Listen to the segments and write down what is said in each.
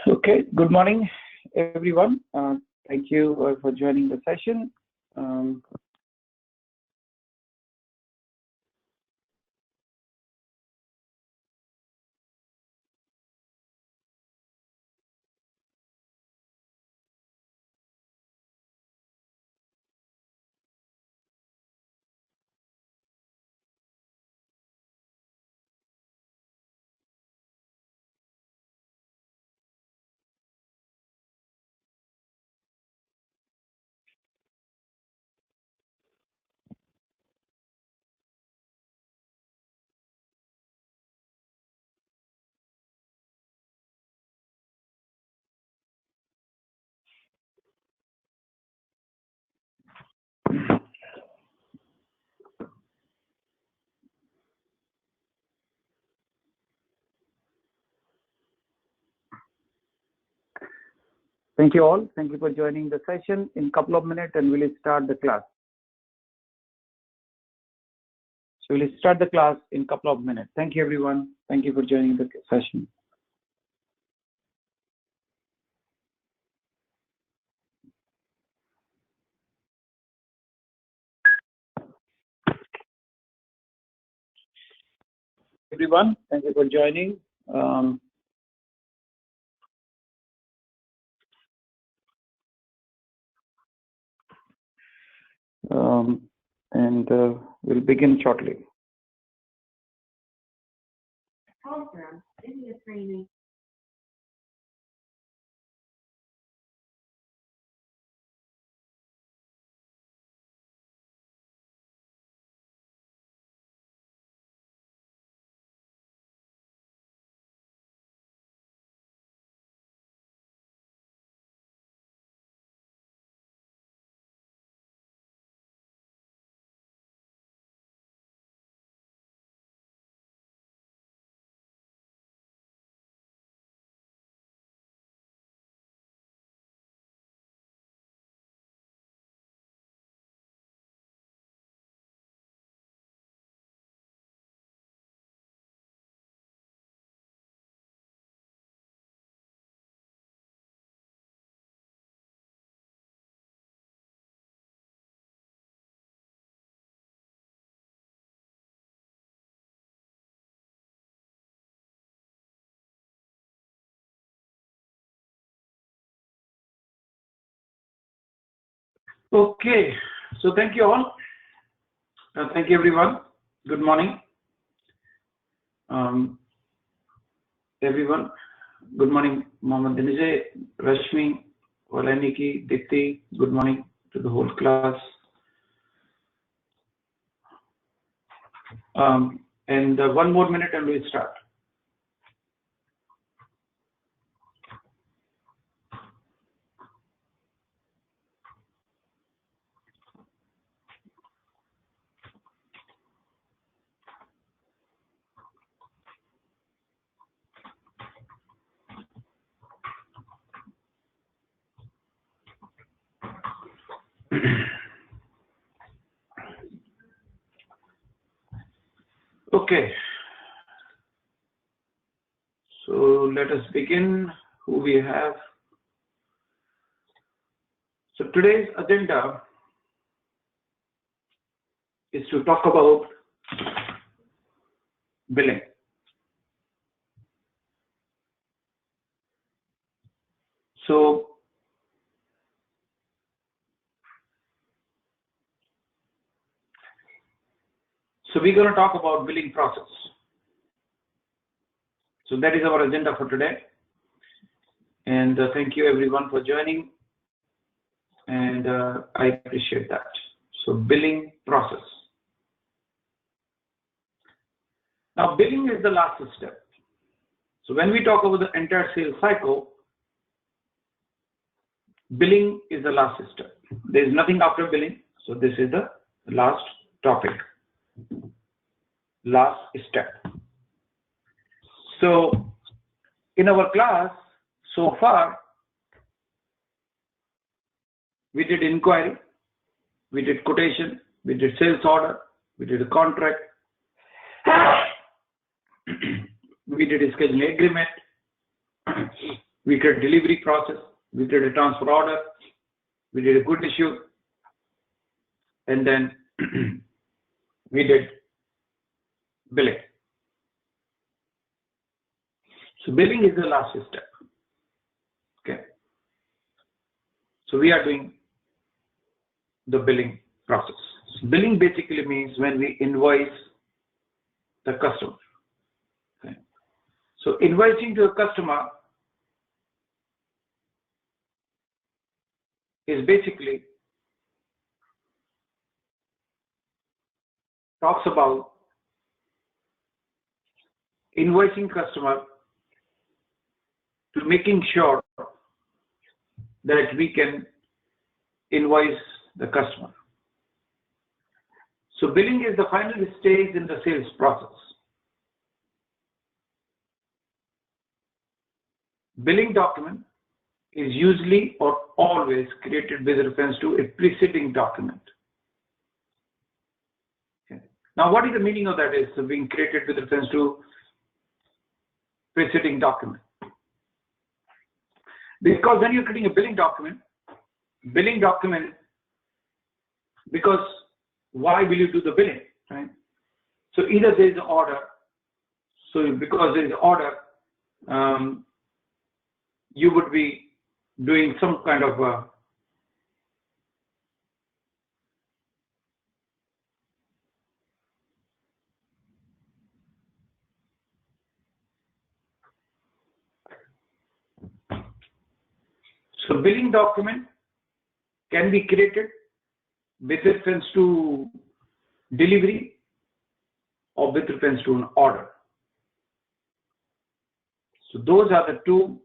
Okay, good morning, everyone. Thank you for joining the session. Thank you all. Thank you for joining the session. In a couple of minutes, and we'll start the class. So we'll start the class in a couple of minutes. Thank you, everyone. Thank you for joining the session. Everyone, thank you for joining. We'll begin shortly. Program, India training. Okay, so thank you all. Thank you, everyone. Good morning. Everyone, good morning, Mohammed Dinizay, Rashmi, Valaniki, Dipti, good morning to the whole class. One more minute and we'll start. Okay, so let us begin. Who we have? So today's agenda is to talk about billing. So we're going to talk about billing process. So that is our agenda for today. And thank you everyone for joining. And I appreciate that. So billing process. Now billing is the last step. So when we talk about the entire sales cycle, billing is the last step. There is nothing after billing. So this is the last topic, last step. So in our class so far, we did inquiry, we did quotation, we did sales order, we did a contract, we did a scheduling agreement, we create delivery process, we create a transfer order, we did a good issue, and then we did billing. So billing is the last step. Okay. So we are doing the billing process. So billing basically means when we invoice the customer. Okay. So invoicing to a customer is basically talks about invoicing customer to making sure that we can invoice the customer. So billing is the final stage in the sales process. Billing document is usually or always created with reference to a preceding document. Okay. Now, what is the meaning of that is being created with reference to preceding document? Because when you're creating a billing document, because why will you do the billing, right? So either there is an order, so because there is an order, you would be doing some kind of so billing document can be created with reference to delivery or with reference to an order. So those are the two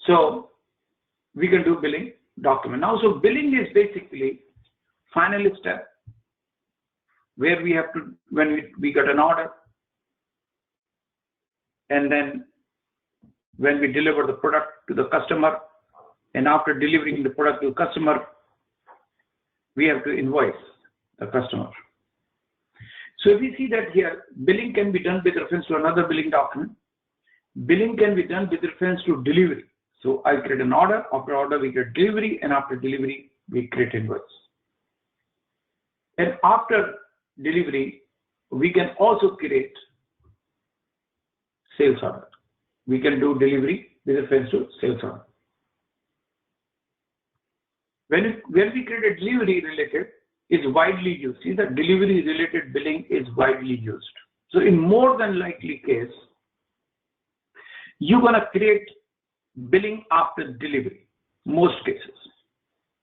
so we can do billing document. Now, so billing is basically final step where we have to, when we got an order, and then when we deliver the product to the customer, and after delivering the product to the customer, we have to invoice the customer. So if we see that here, billing can be done with reference to another billing document. Billing can be done with reference to delivery. So I create an order, after order we get delivery, and after delivery we create invoice. And after delivery, we can also create sales order. We can do delivery with reference to sales order. When we create a delivery related, it's widely used. See, the delivery related billing is widely used. So in more than likely case, you're going to create billing after delivery, most cases,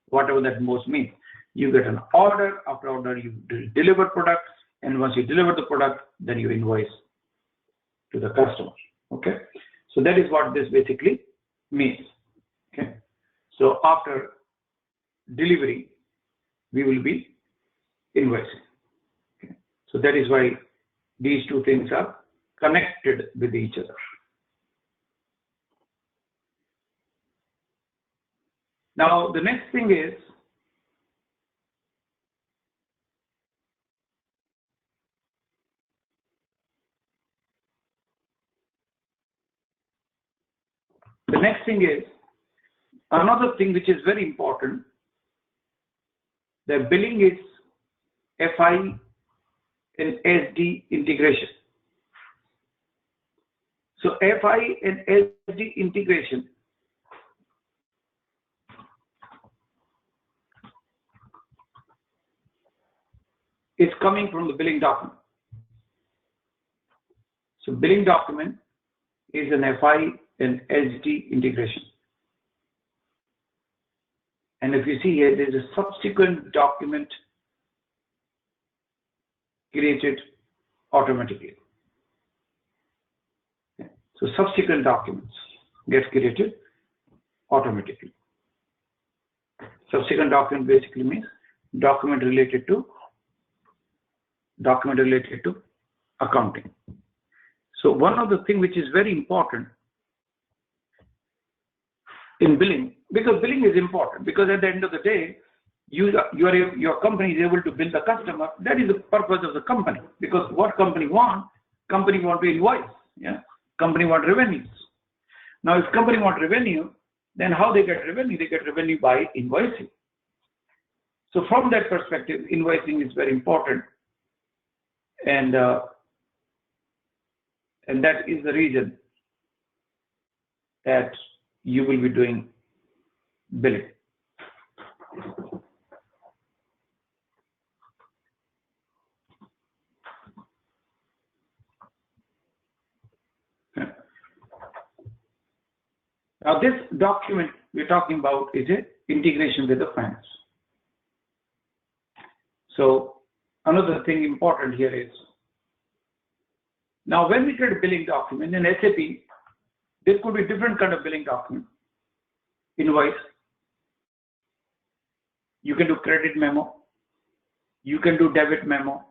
whatever that most means. You get an order, after order you deliver product, and once you deliver the product, then you invoice to the customer. Okay, so that is what this basically means. Okay, so after delivery, we will be invoicing. Okay, so that is why these two things are connected with each other. Now, the next thing is another thing which is very important. The billing is FI and SD integration. So FI and SD integration is coming from the billing document. So billing document is an FI and SD integration. And if you see here, there is a subsequent document created automatically. Okay. So subsequent documents get created automatically. Subsequent document basically means document related to accounting. So one of the things which is very important in billing, because billing is important, because at the end of the day, your company is able to bill the customer. That is the purpose of the company, because what company want to invoice. Yeah, company want revenues. Now, if company want revenue, then how they get revenue? They get revenue by invoicing. So from that perspective, invoicing is very important, and that is the reason that you will be doing billing. Now, this document we're talking about is an integration with the finance. So another thing important here is, now when we create a billing document in SAP, there could be different kind of billing document. Invoice, you can do credit memo, you can do debit memo.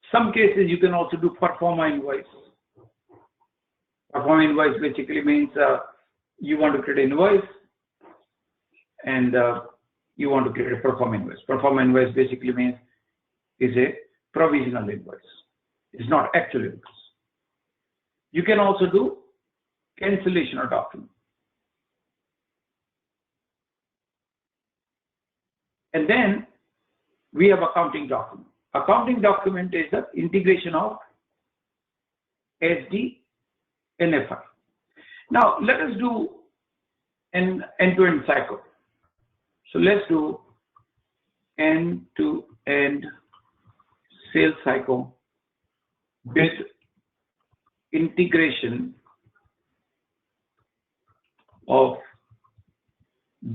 Some cases you can also do pro forma invoice. Pro forma invoice basically means you want to create an invoice and you want to create a pro forma invoice. Pro forma invoice basically means is a provisional invoice. It's not actual invoice. You can also do cancellation of document. And then we have accounting document. Accounting document is the integration of SD and FI. Now let us do an end-to-end cycle. So let's do end-to-end sales cycle with integration of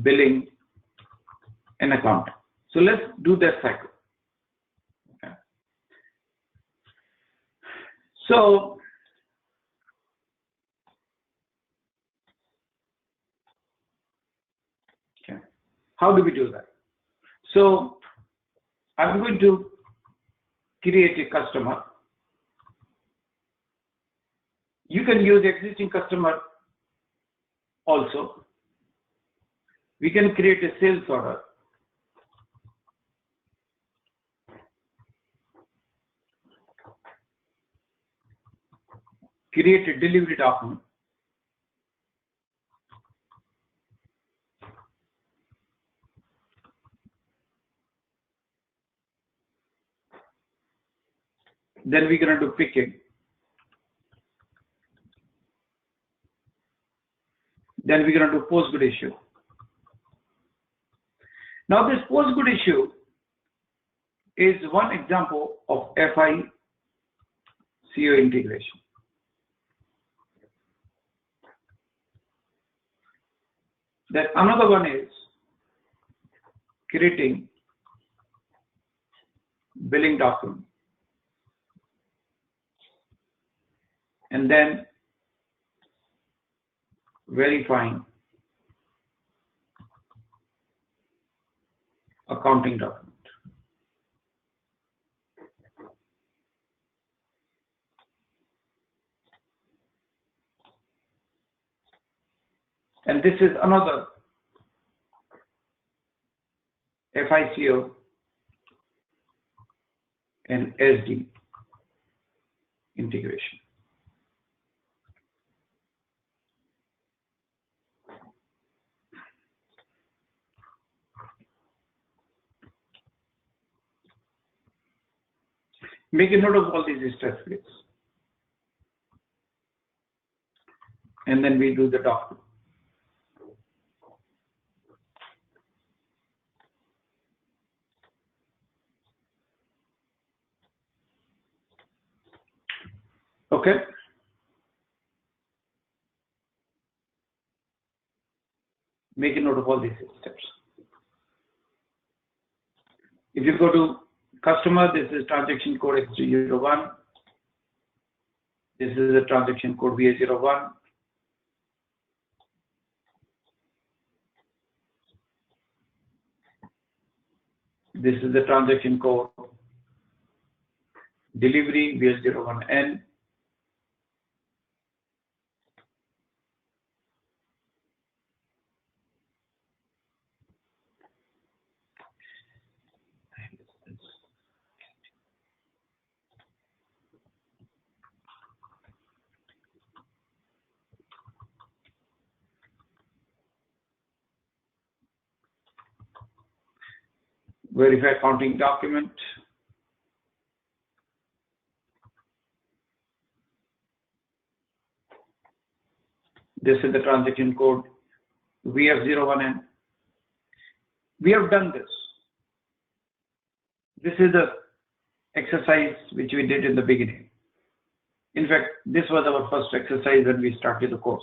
billing and accounting. So let's do that cycle. Okay. So okay, how do we do that? So I'm going to create a customer. You can use existing customer also. We can create a sales order. Create a delivery document. Then we're going to do picking. Then we're going to do post-good issue. Now this post-good issue is one example of FI CO integration. Then another one is creating billing document. And then verifying accounting document. And this is another FICO and SD integration. Make a note of all these steps, please. And then we do the document. Okay. Make a note of all these steps. If you go to customer, this is transaction code X301. This is the transaction code VA01. This is the transaction code delivery VL01N. verify accounting document. This is the transaction code VF01N. We have done this. This is the exercise which we did in the beginning. In fact, this was our first exercise when we started the course.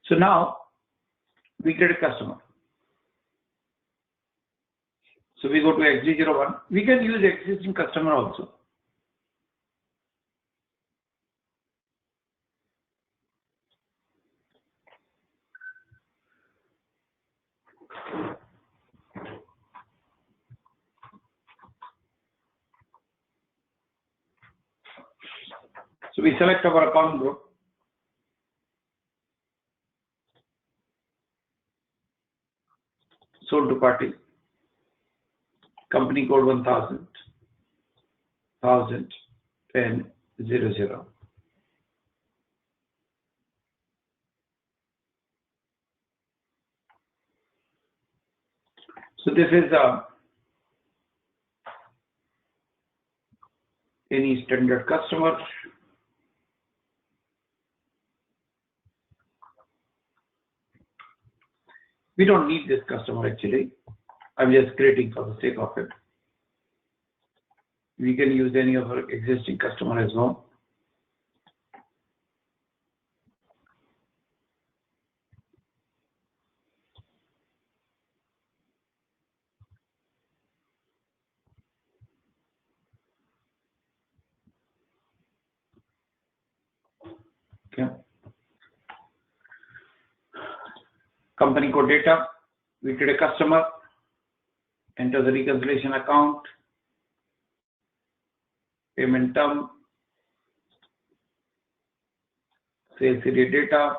So now we get a customer. So we go to XG01. We can use existing customer also. So we select our account group. Sold to party. Company code 1000, 1000, 10, 00. So this is any standard customer. We don't need this customer actually. I'm just creating for the sake of it. We can use any of our existing customer as well. Okay. Company code data. We create a customer. Enter the reconciliation account. Payment term. Sales area data.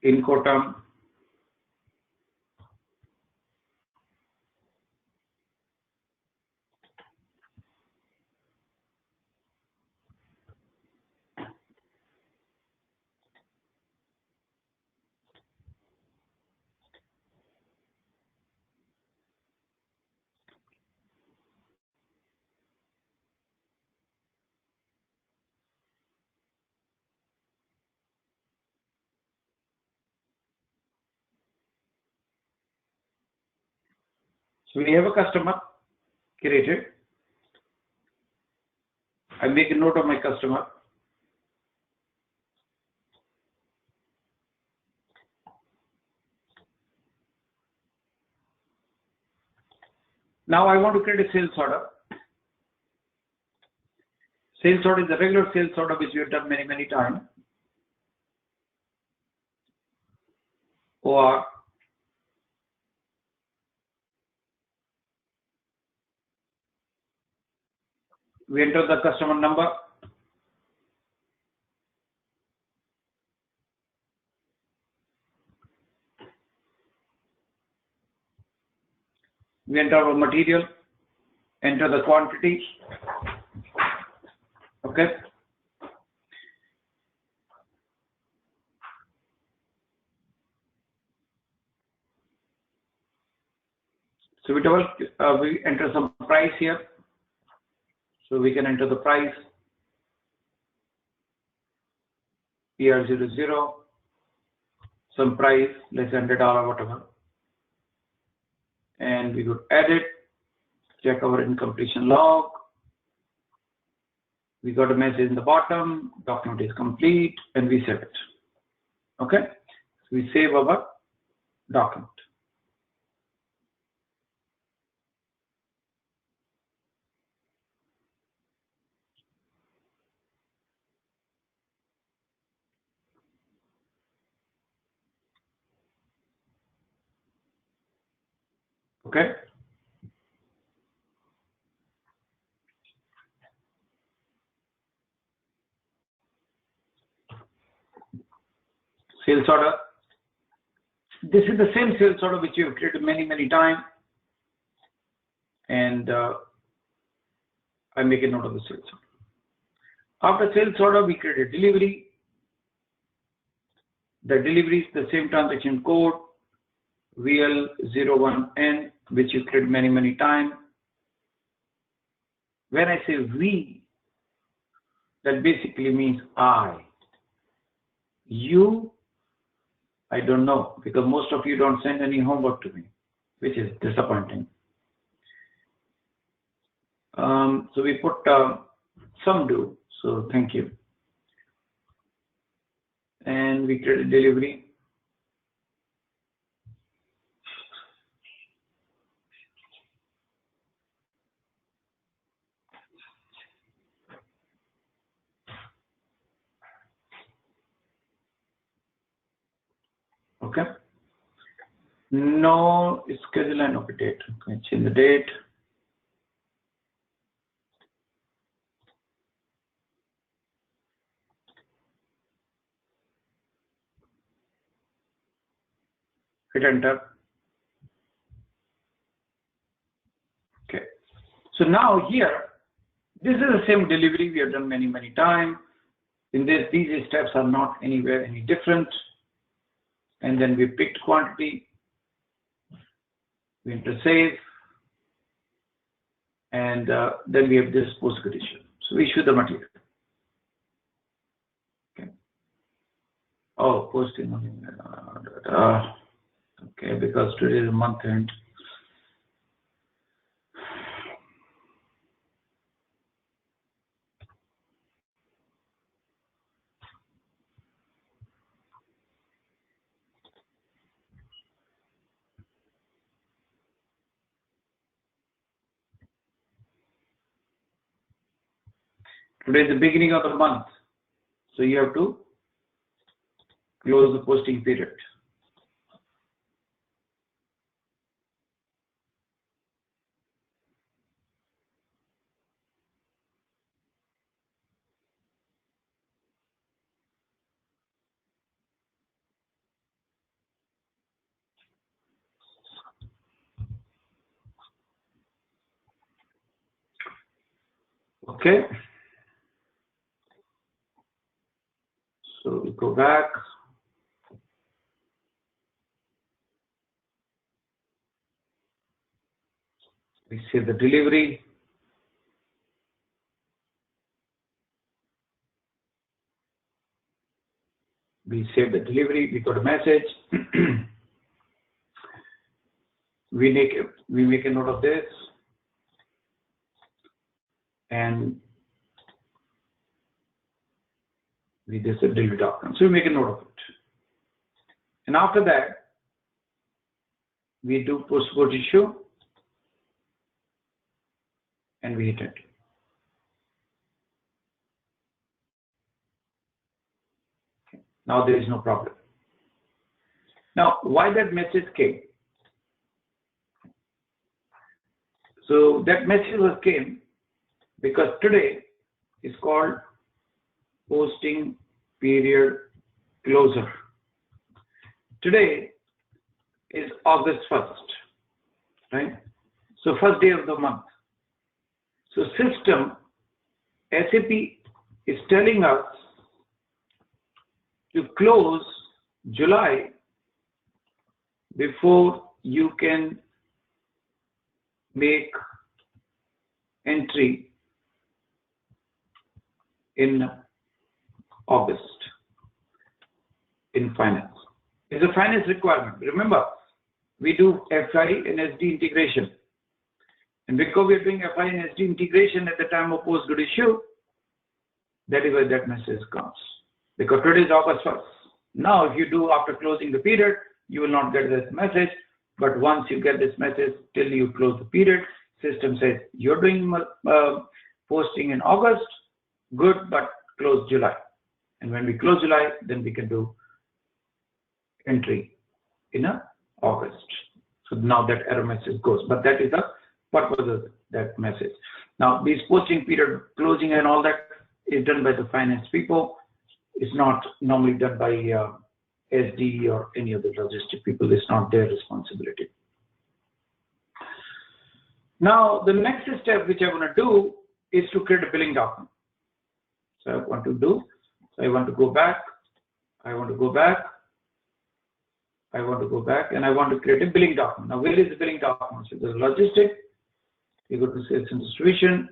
Inco term. So we have a customer created. I make a note of my customer. Now I want to create a sales order. Sales order is a regular sales order which we have done many times. Or we enter the customer number. We enter our material, enter the quantity. Okay. So we enter some price here. So we can enter the price PR00, some price less than $100, whatever. And we could edit, check our incompletion log. We got a message in the bottom, document is complete, and we save it. Okay, so we save our document. Okay. Sales order. This is the same sales order which you have created many times, and I make a note of the sales order. After sales order, we create a delivery. The delivery is the same transaction code, VL01N, which you create many times. When I say we, that basically means I. You, I don't know, because most of you don't send any homework to me, which is disappointing. So we put some do, so thank you. And we create a delivery. Okay. No schedule and no date. Okay, change the date. Hit enter. Okay. So now here, this is the same delivery we have done many times. In this, these steps are not anywhere any different. And then we picked quantity. We enter save. And then we have this post-good issue. So we issue the material. Okay. Oh, posting. Okay, because today is month end. Today is the beginning of the month, so you have to close the posting period. Okay. So we go back. We save the delivery. We save the delivery. We got a message. we make a note of this, and we just a delivery document. So we make a note of it. And after that, we do post-good issue, and we hit it. Okay. Now there is no problem. Now, why that message came? So that message came because today is called posting period closure. Today is August 1st, right? So first day of the month. So system, SAP is telling us to close July before you can make entry in August in finance. It's a finance requirement. Remember, we do FI and SD integration. And because we are doing FI and SD integration at the time of post-good issue, that is why that message comes. Because today is August 1st. Now, if you do after closing the period, you will not get this message. But once you get this message, till you close the period, system says you're doing posting in August, good, but close July. And when we close July, then we can do entry in August. So now that error message goes. But that is the purpose of that message. Now, these posting period closing and all that is done by the finance people. It's not normally done by SD or any other logistic people. It's not their responsibility. Now, the next step which I want to do is to create a billing document. So I want to go back, and I want to create a billing document. Now, where is the billing document? So there's logistic, we go to sales and distribution,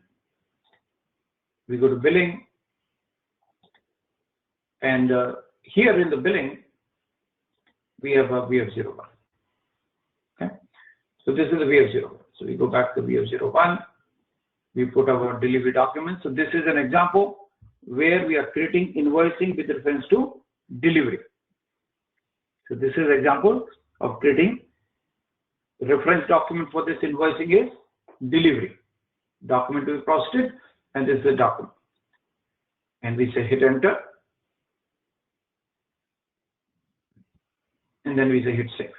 we go to billing, and here in the billing, we have VF01. Okay, so this is the VF01. So we go back to VF01, we put our delivery document. So this is an example where we are creating invoicing with reference to delivery. So this is an example of creating reference document for this invoicing is delivery. Document will be processed, and this is the document. And we say hit enter, and then we say hit save.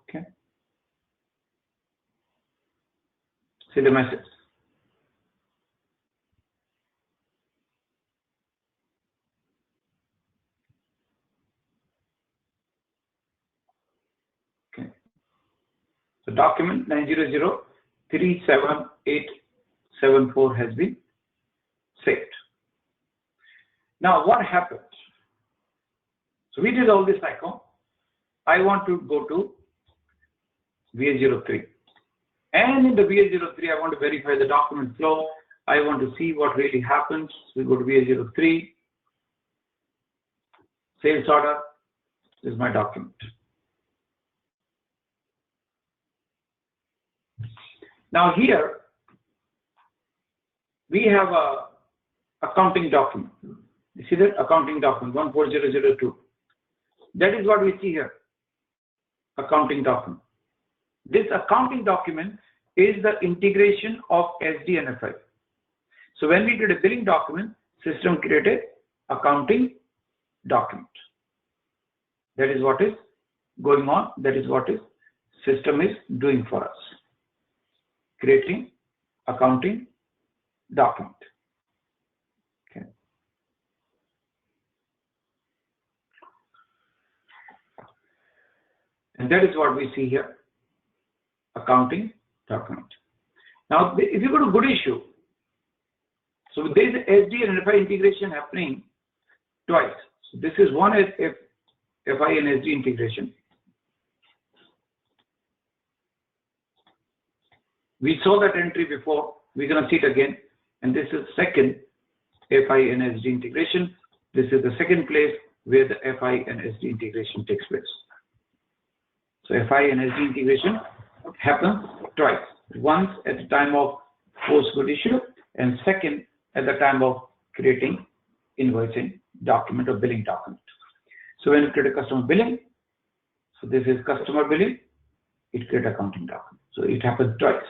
Okay. See the message. Okay. So document 900-37874 has been saved. Now what happened? So we did all this cycle. I want to go to VA03. And in the VA03, I want to verify the document flow. I want to see what really happens. We go to VA03, sales order. This is my document. Now here, we have a accounting document. You see that? Accounting document 14002. That is what we see here. Accounting document. This accounting document is the integration of SD and FI. So when we create a billing document, system created accounting document. That is what is going on. That is what is system is doing for us. Creating accounting document. Okay. And that is what we see here. Accounting document. Now, if you go to good issue, so there is SD and FI integration happening twice. So this is one is FI and SD integration. We saw that entry before. We're going to see it again. And this is second FI and SD integration. This is the second place where the FI and SD integration takes place. So FI and SD integration happens twice. Once at the time of post good issue, and second at the time of creating invoicing document or billing document. So when you create a customer billing, so this is customer billing, it creates accounting document. So it happens twice.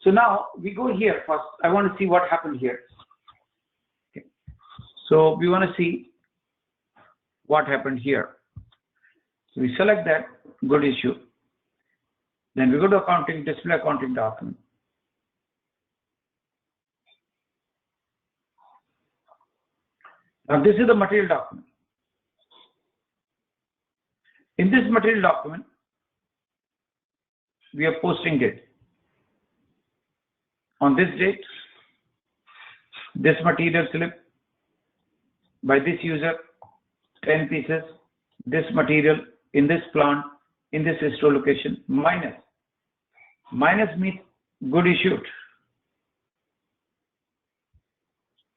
So now we go here first. I want to see what happened here. Okay. So we want to see what happened here. So we select that good issue. Then we go to accounting, display accounting document. Now this is the material document. In this material document, we are posting date. On this date, this material slip by this user, 10 pieces, this material in this plant, in this store location, minus. Minus means good issued.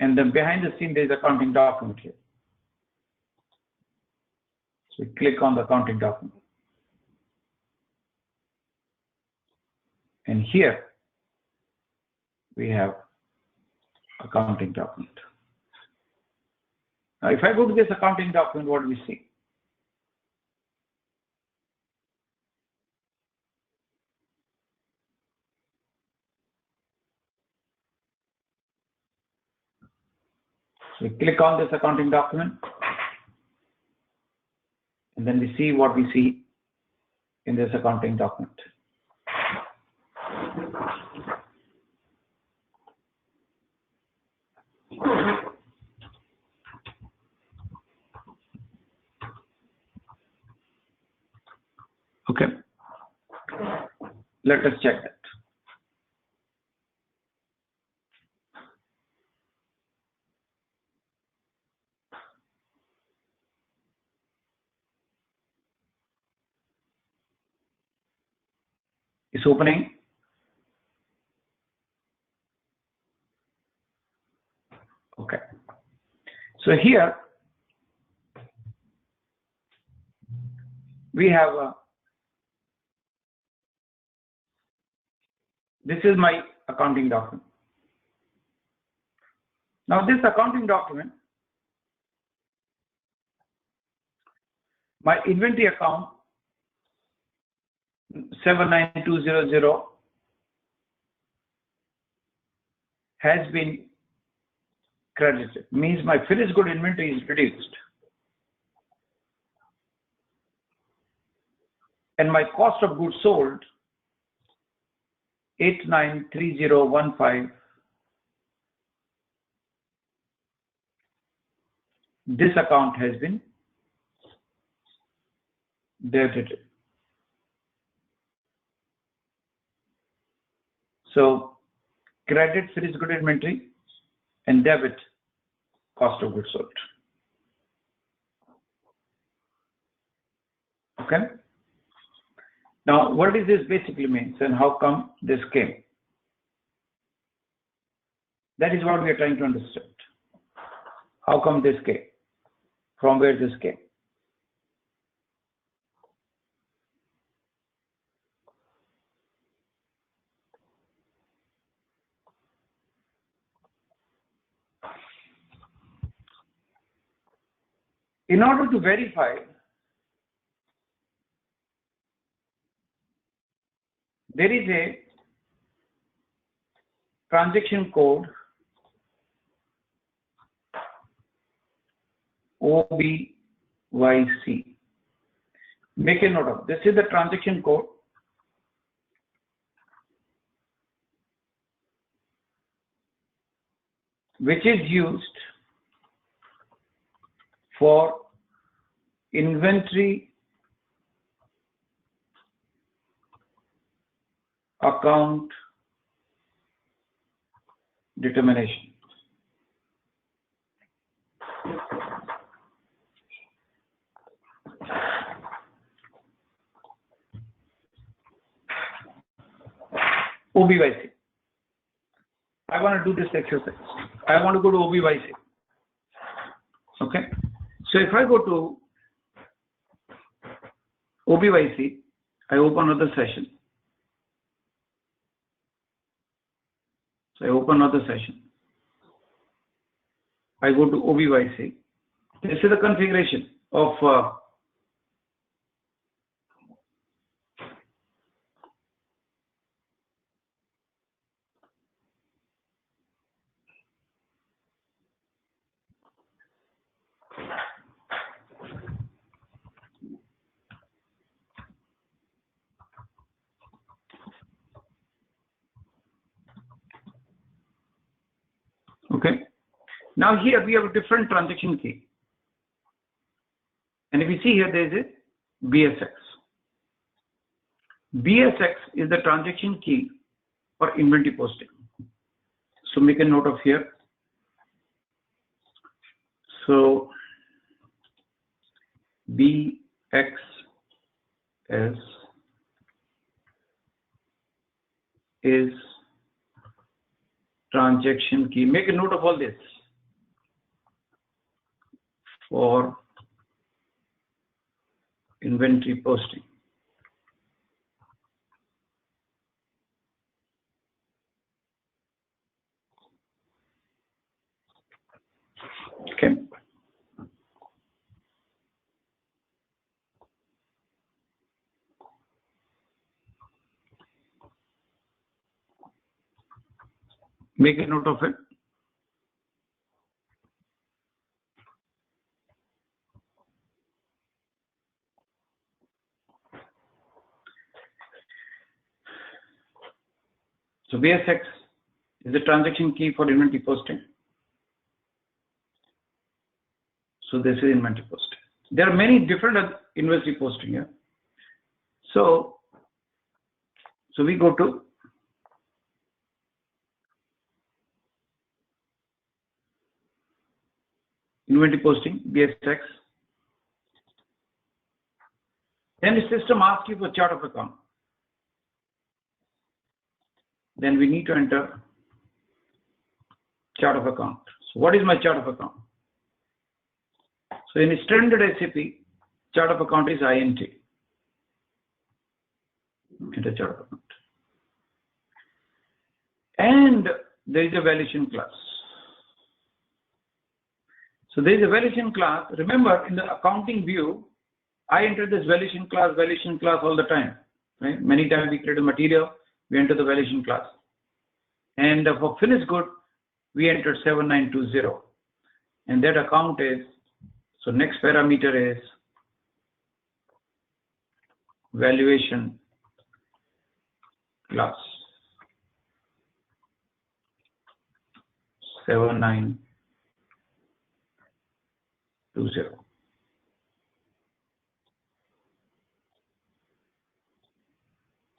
And then behind the scene, there is accounting document here. So we click on the accounting document. And here, we have accounting document. Now, if I go to this accounting document, what do we see? So we click on this accounting document, and then we see what we see in this accounting document. Let us check that. It's opening. Okay. So here we have this is my accounting document. Now this accounting document, my inventory account 79200 has been credited, means my finished good inventory is reduced. And my cost of goods sold 893015, this account has been debited. So credit finished good inventory and debit cost of goods sold. Okay. Now, what does this basically means and how come this came? That is what we are trying to understand. How come this came? From where this came? In order to verify, there is a transaction code OBYC. Make a note of this. Is the transaction code which is used for inventory account determination. OBYC. I want to do this exercise. I want to go to OBYC. Okay. So if I go to OBYC, I open another session. So I open another session. I go to OBYC. This is the configuration of okay. Now here we have a different transaction key. And if you see here, there is a BSX. BSX is the transaction key for inventory posting. So make a note of here. So BXS is transaction key. Make a note of all this for inventory posting. Okay. Make a note of it. So BSX is the transaction key for inventory posting. So this is inventory posting. There are many different inventory posting here. So So we go to inventory posting, BSX. Then the system asks you for chart of account. Then we need to enter chart of account. So what is my chart of account? So in standard SAP, chart of account is INT. Enter chart of account. And there is a valuation class. So there is a valuation class. Remember, in the accounting view, I enter this valuation class all the time. Right? Many times we create a material, we enter the valuation class. And for finished good, we enter 7920. And that account is, so next parameter is valuation class 7920.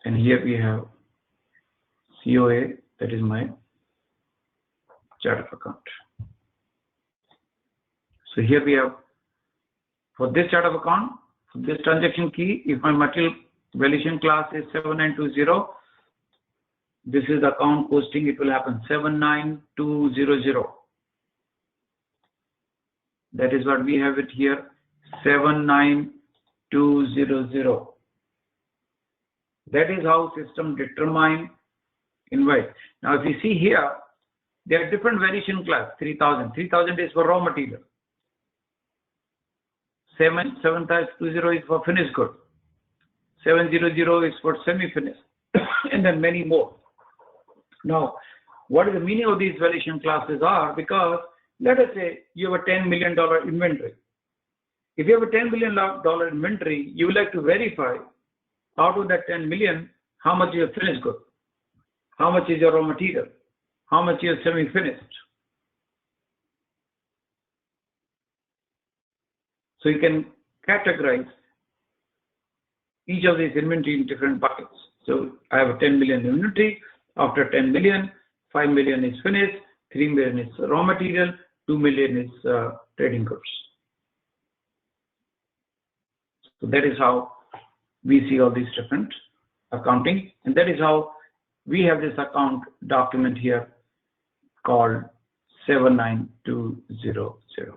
And here we have COA, that is my chart of account. So here we have, for this chart of account, for this transaction key, if my material valuation class is 7920, this is the account posting, it will happen 79200. That is what we have it here, 79200. That is how system determine invoice. Now if you see here, there are different variation class, 3000. 3000 is for raw material. 720 is for finished good. 700 is for semi-finished, and then many more. Now, what is the meaning of these valuation classes are? Because let us say you have a $10 million inventory. If you have a $10 million inventory, you would like to verify out of that 10 million, how much is your finished good, how much is your raw material, how much is semi-finished. So you can categorize each of these inventory in different buckets. So I have a 10 million inventory. After 10 million, 5 million is finished, 3 million is raw material, 2 million is trading goods. So that is how we see all these different accounting, and that is how we have this account document here called 79200.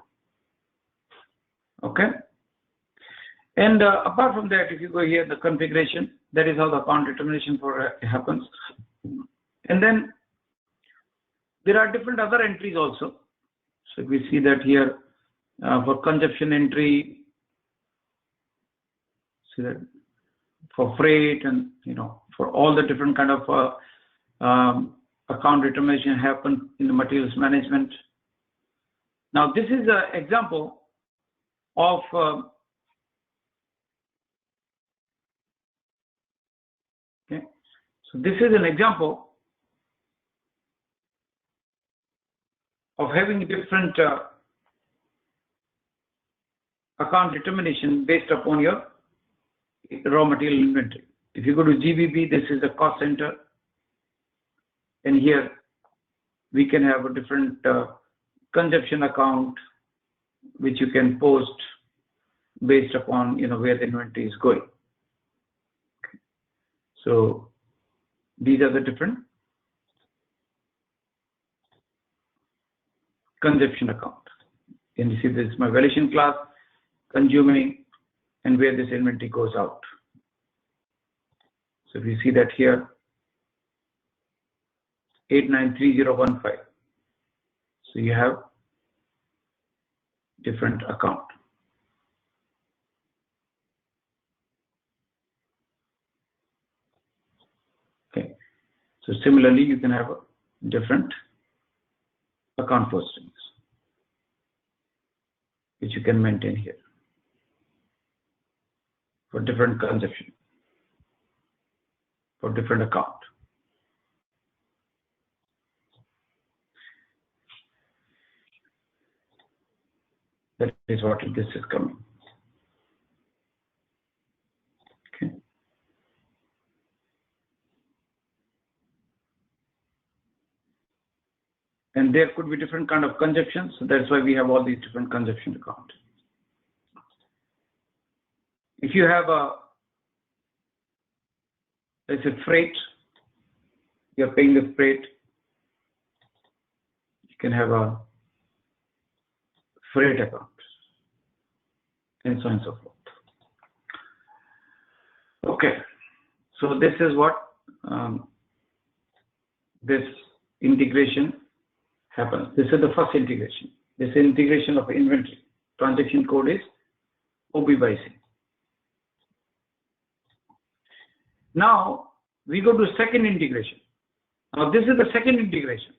Okay. And apart from that, if you go here, the configuration, that is how the account determination for happens. And then there are different other entries also. So we see that here for consumption entry, see that for freight, and for all the different kind of account determination happen in the materials management. Now this is an example of okay. So this is an example of having different account determination based upon your raw material inventory. If you go to GBB, this is the cost center, and here we can have a different consumption account which you can post based upon where the inventory is going. Okay. So these are the different consumption account. And you see this is my valuation class, consuming, and where this inventory goes out. So if you see that here, 893015. So you have different account. Okay. So similarly, you can have a different account postings, which you can maintain here for different consumption, for different account. That is what this is coming. Okay. and there could be different kind of conjunctions. So that's why we have all these different conjunction accounts. If you have let's say freight, you're paying the freight, you can have a freight account, and so on and so forth. Okay, so this is what this integration happens. This is the first integration. This is integration of inventory. Transaction code is OB by C. Now we go to second integration. Now this is the second integration.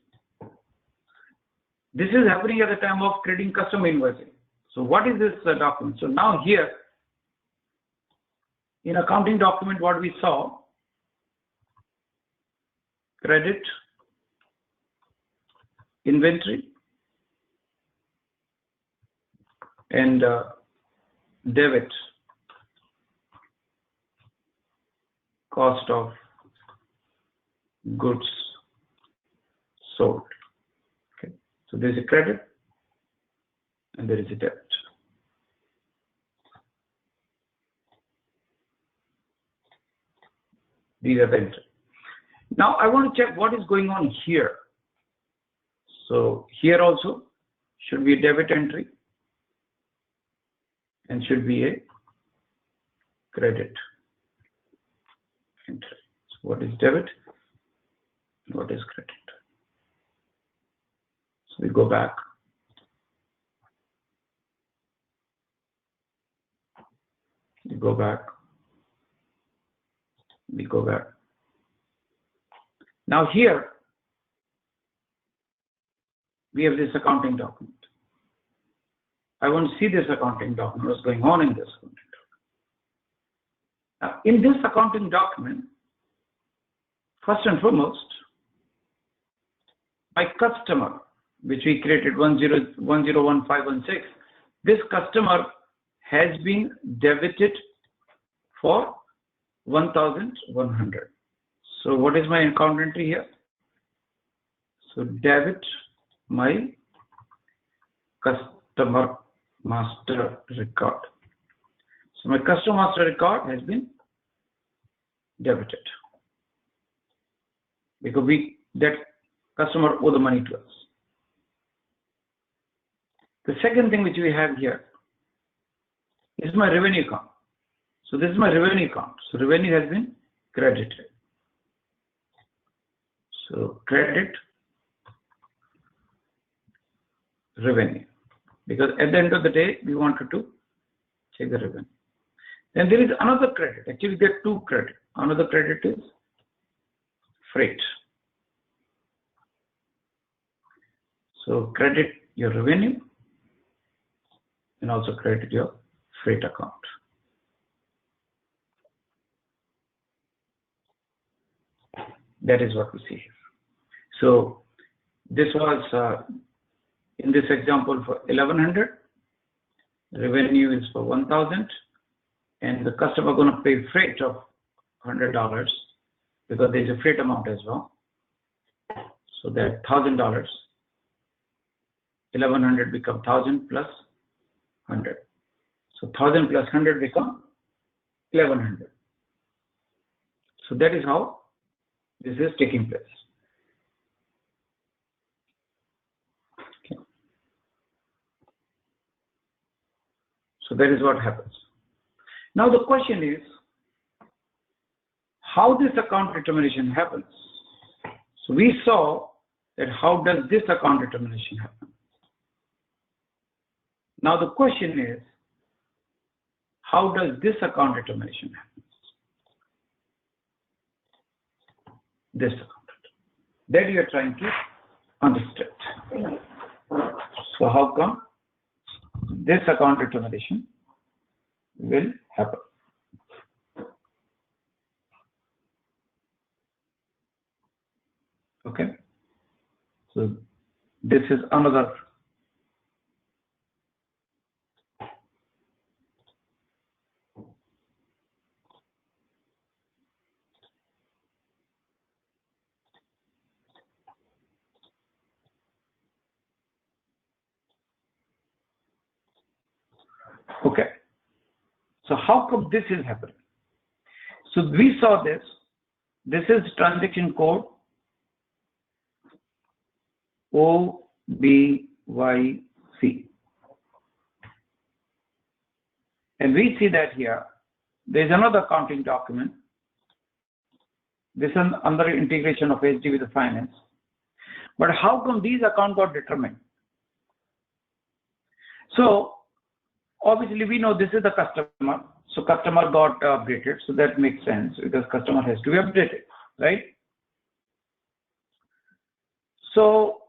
This is happening at the time of creating custom invoicing. So what is this document? So now here in accounting document, what we saw, credit, inventory, and debit, cost of goods sold. Okay, so there is a credit and there is a debit. These are the entries. Now I want to check what is going on here. So here also should be a debit entry and should be a credit entry. So what is debit and what is credit? So we go back. We go back. We go back. Now here we have this accounting document. I want to see this accounting document, what's going on in this accounting document. Now, in this accounting document, first and foremost, my customer, which we created 101516, this customer has been debited for 1100. So what is my account entry here? So debit my customer master record. So my customer master record has been debited because that customer owe the money to us. The second thing which we have here is my revenue account. So this is my revenue account. So revenue has been credited. So credit revenue, because at the end of the day we wanted to check the revenue. Then there is another credit. Actually there are two credit. Another credit is freight. So credit your revenue and also credit your freight account. That is what we see here. So this was in this example for 1100, revenue is for 1000, and the customer going to pay freight of $100 because there is a freight amount as well. So that $1000, 1100 become 1000 plus 100. So 1000 plus 100 become 1100. So that is how this is taking place. Okay. So that is what happens. Now the question is how this account determination happens. So we saw that how does this account determination happen. Now the question is how does this account determination happen. This account. That you are trying to understand. So how come this account determination will happen? Okay. So this is another Okay. So how come this is happening? So we saw this. This is transaction code OBYC. And we see that here. There is another accounting document. This is under integration of SD with the finance. But how come these accounts got determined? So obviously we know this is the customer. So customer got updated. So that makes sense because customer has to be updated, right? So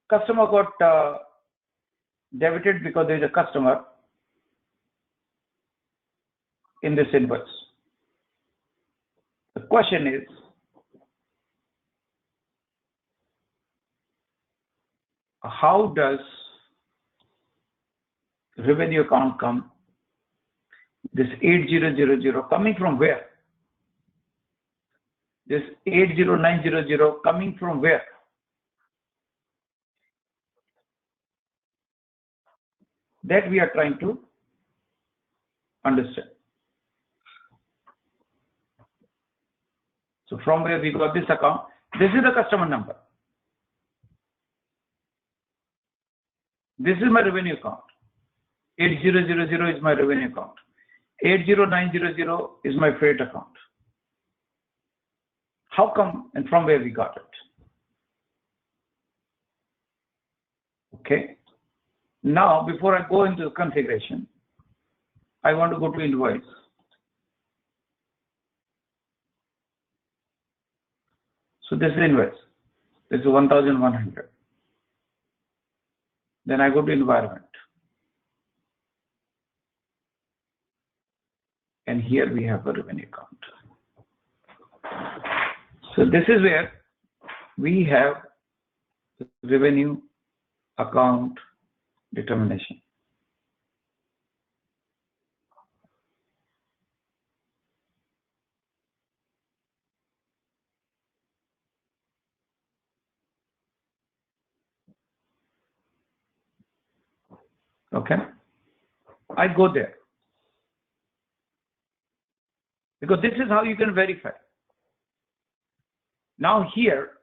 customer got debited because there is a customer in this invoice. The question is, how does revenue account come? This 8000 coming from where? This 80900 coming from where? That we are trying to understand. So from where we got this account, this is the customer number. This is my revenue account. 8000 is my revenue account. 80900 is my freight account. How come and from where we got it? Okay. Now, before I go into the configuration, I want to go to invoice. So this is invoice. This is 1100. Then I go to environment. And here we have a revenue account. So this is where we have revenue account determination. Okay. I go there. Because this is how you can verify. Now here,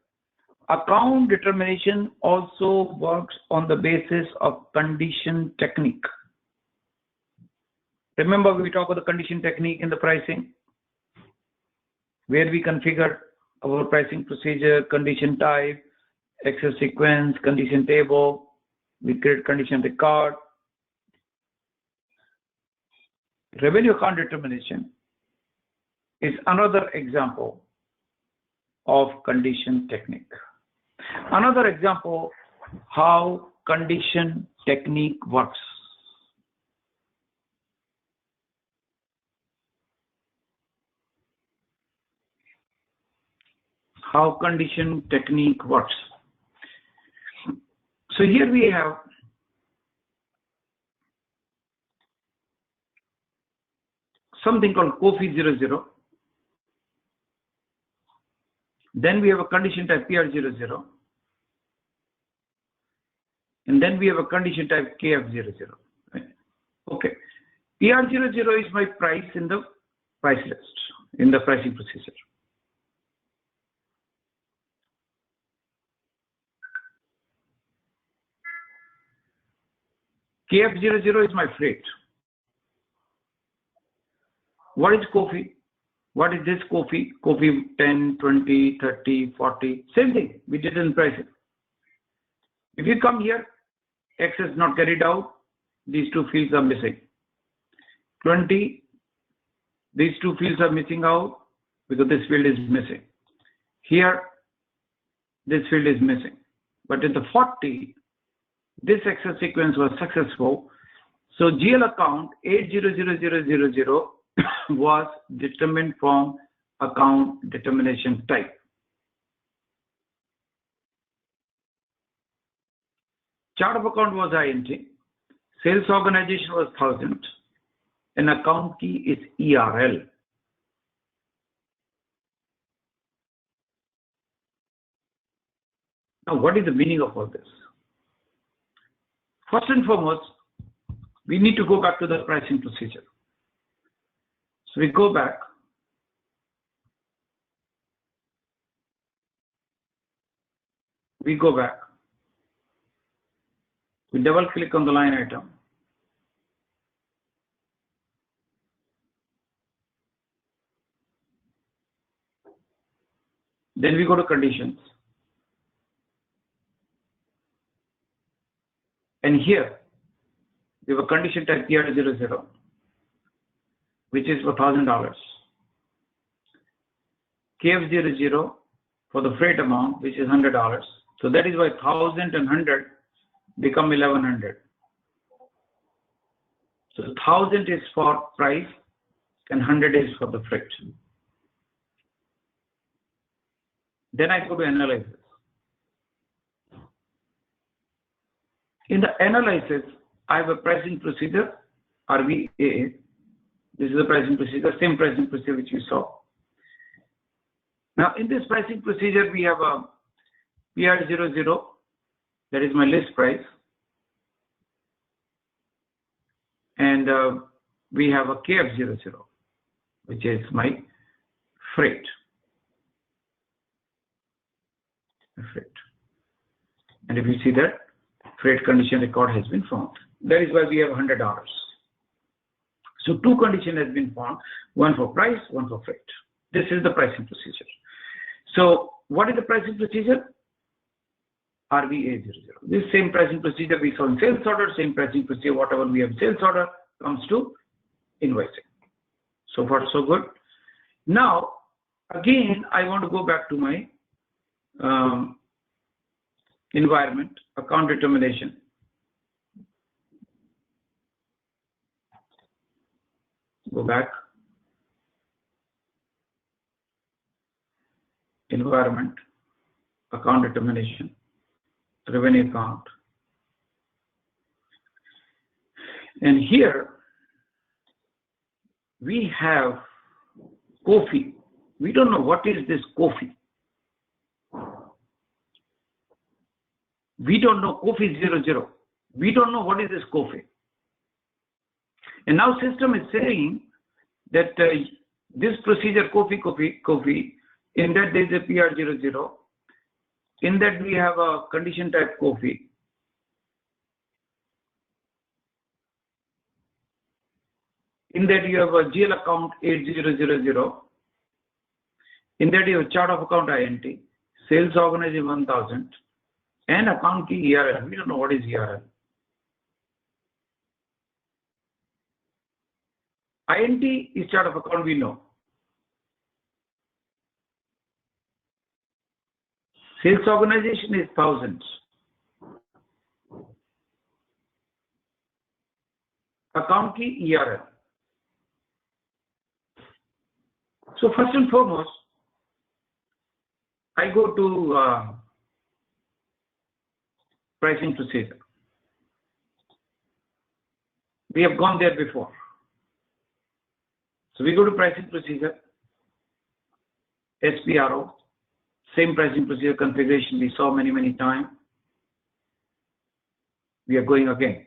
account determination also works on the basis of condition technique. Remember we talked about the condition technique in the pricing, where we configure our pricing procedure, condition type, access sequence, condition table, we create condition record. Revenue account determination is another example of condition technique. Another example how condition technique works. How condition technique works. So here we have something called COFI 00. Then we have a condition type PR00. And then we have a condition type KF00. Right? Okay. PR00 is my price in the price list, in the pricing procedure. KF00 is my freight. What is COFI? What is this COFI? COFI 10, 20, 30, 40, same thing. We did in pricing. If you come here, X is not carried out, these two fields are missing. 20, these two fields are missing out because this field is missing. Here, this field is missing. But in the 40, this access sequence was successful. So GL account 800000 was determined from account determination type. Chart of account was INT, sales organization was 1000, and account key is ERL. Now, what is the meaning of all this? First and foremost, we need to go back to the pricing procedure. So we go back. We double click on the line item. Then we go to conditions. And here, we have a condition type PR00, which is for $1,000. KF00 for the freight amount, which is $100. So that is why 1,000 and 100 become 1,100. So 1,000 is for price and 100 is for the freight. Then I go to analysis. In the analysis, I have a pricing procedure, RVAA. This is the pricing procedure, same pricing procedure which you saw. Now, in this pricing procedure, we have a PR00, that is my list price. And we have a KF00, which is my freight. And if you see that, freight condition record has been found. That is why we have $100. So two conditions has been found, one for price, one for freight. This is the pricing procedure. So what is the pricing procedure? RVA00. This same pricing procedure we saw in sales order, same pricing procedure, whatever we have sales order comes to invoicing. So far, so good. Now, again, I want to go back to my environment, account determination. Go back. Environment, account determination, revenue account. And here we have coffee. We don't know what is this coffee. We don't know coffee 00. We don't know what is this coffee. And now system is saying that this procedure coffee, in that there is a PR00. In that we have a condition type coffee. In that you have a GL account 8000. In that you have chart of account INT, sales organization 1000, and account key ERL. We don't know what is ERL. INT is chart of account, we know. Sales organization is thousands. Account key ERL. So first and foremost, I go to pricing procedure. We have gone there before. So we go to pricing procedure, SPRO, same pricing procedure configuration we saw many times. We are going again.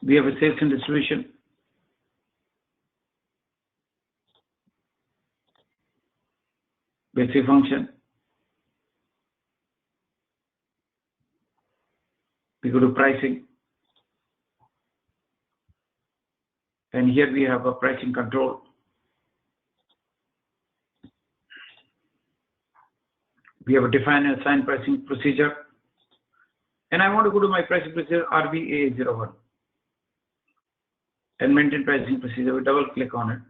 We have a sales and distribution. Basic function. We go to pricing. And here we have a pricing control. We have a define and assign pricing procedure. And I want to go to my pricing procedure RVA01 and maintain pricing procedure. We double click on it.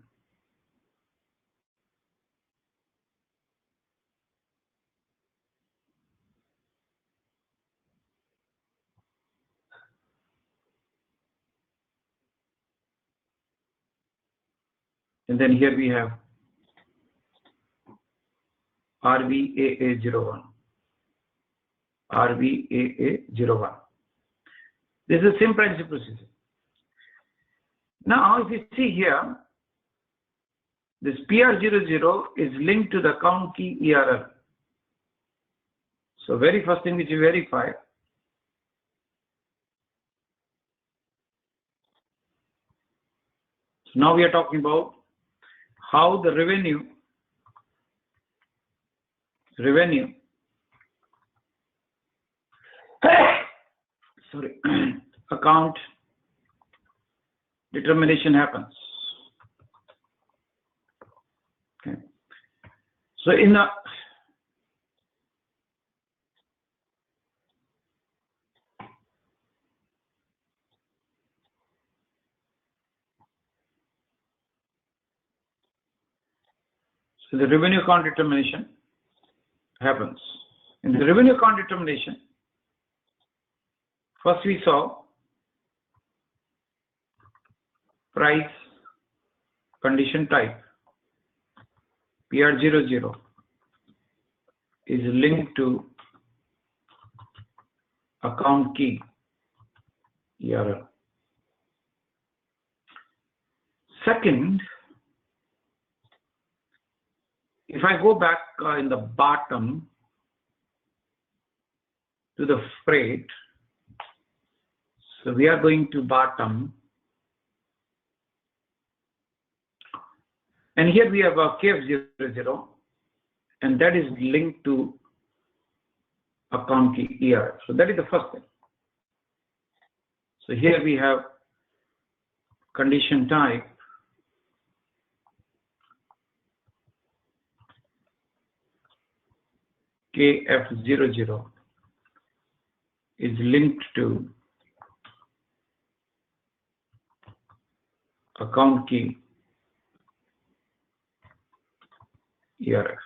And then here we have RVAA01. RVAA01. This is the same pricing procedure. Now, if you see here, this PR00 is linked to the account key ERL. So very first thing which you verify, now we are talking about how the revenue sorry, account determination happens. Okay. So in the revenue account determination happens. In the revenue account determination, first we saw price, condition type, PR00 is linked to account key, ERL. Second, if I go back in the bottom to the freight, so we are going to bottom, and here we have a KF00, and that is linked to account key ERL. So that is the first thing. So here we have condition type, KF00 is linked to account key ERF.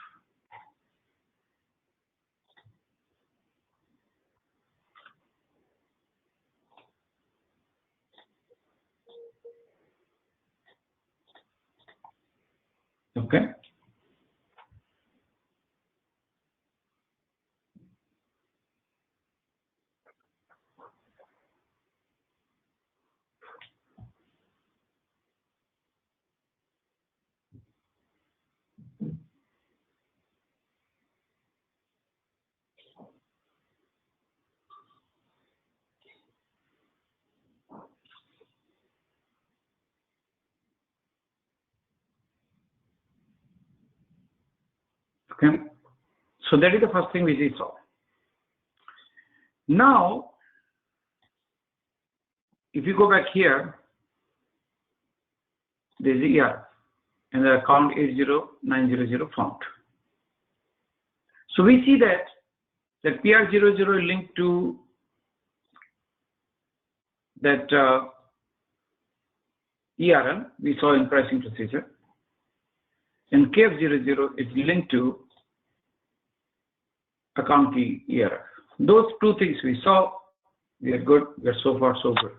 Okay. Okay. So that is the first thing which we saw. Now, if you go back here, there is ER and the account 80900 found. So we see that PR00 is linked to that ERL we saw in pricing procedure, and KF00 is linked to account key ERF. Those two things we saw, we are good, we are so far so good.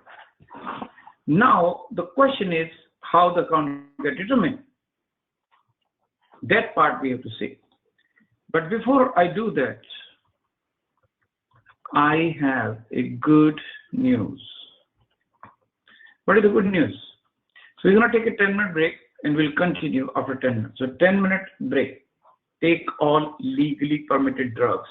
Now the question is how the account get determined. That part we have to see. But before I do that, I have a good news. What is the good news? So we're going to take a 10-minute break and we'll continue after 10 minutes. So 10-minute break. Take all legally permitted drugs.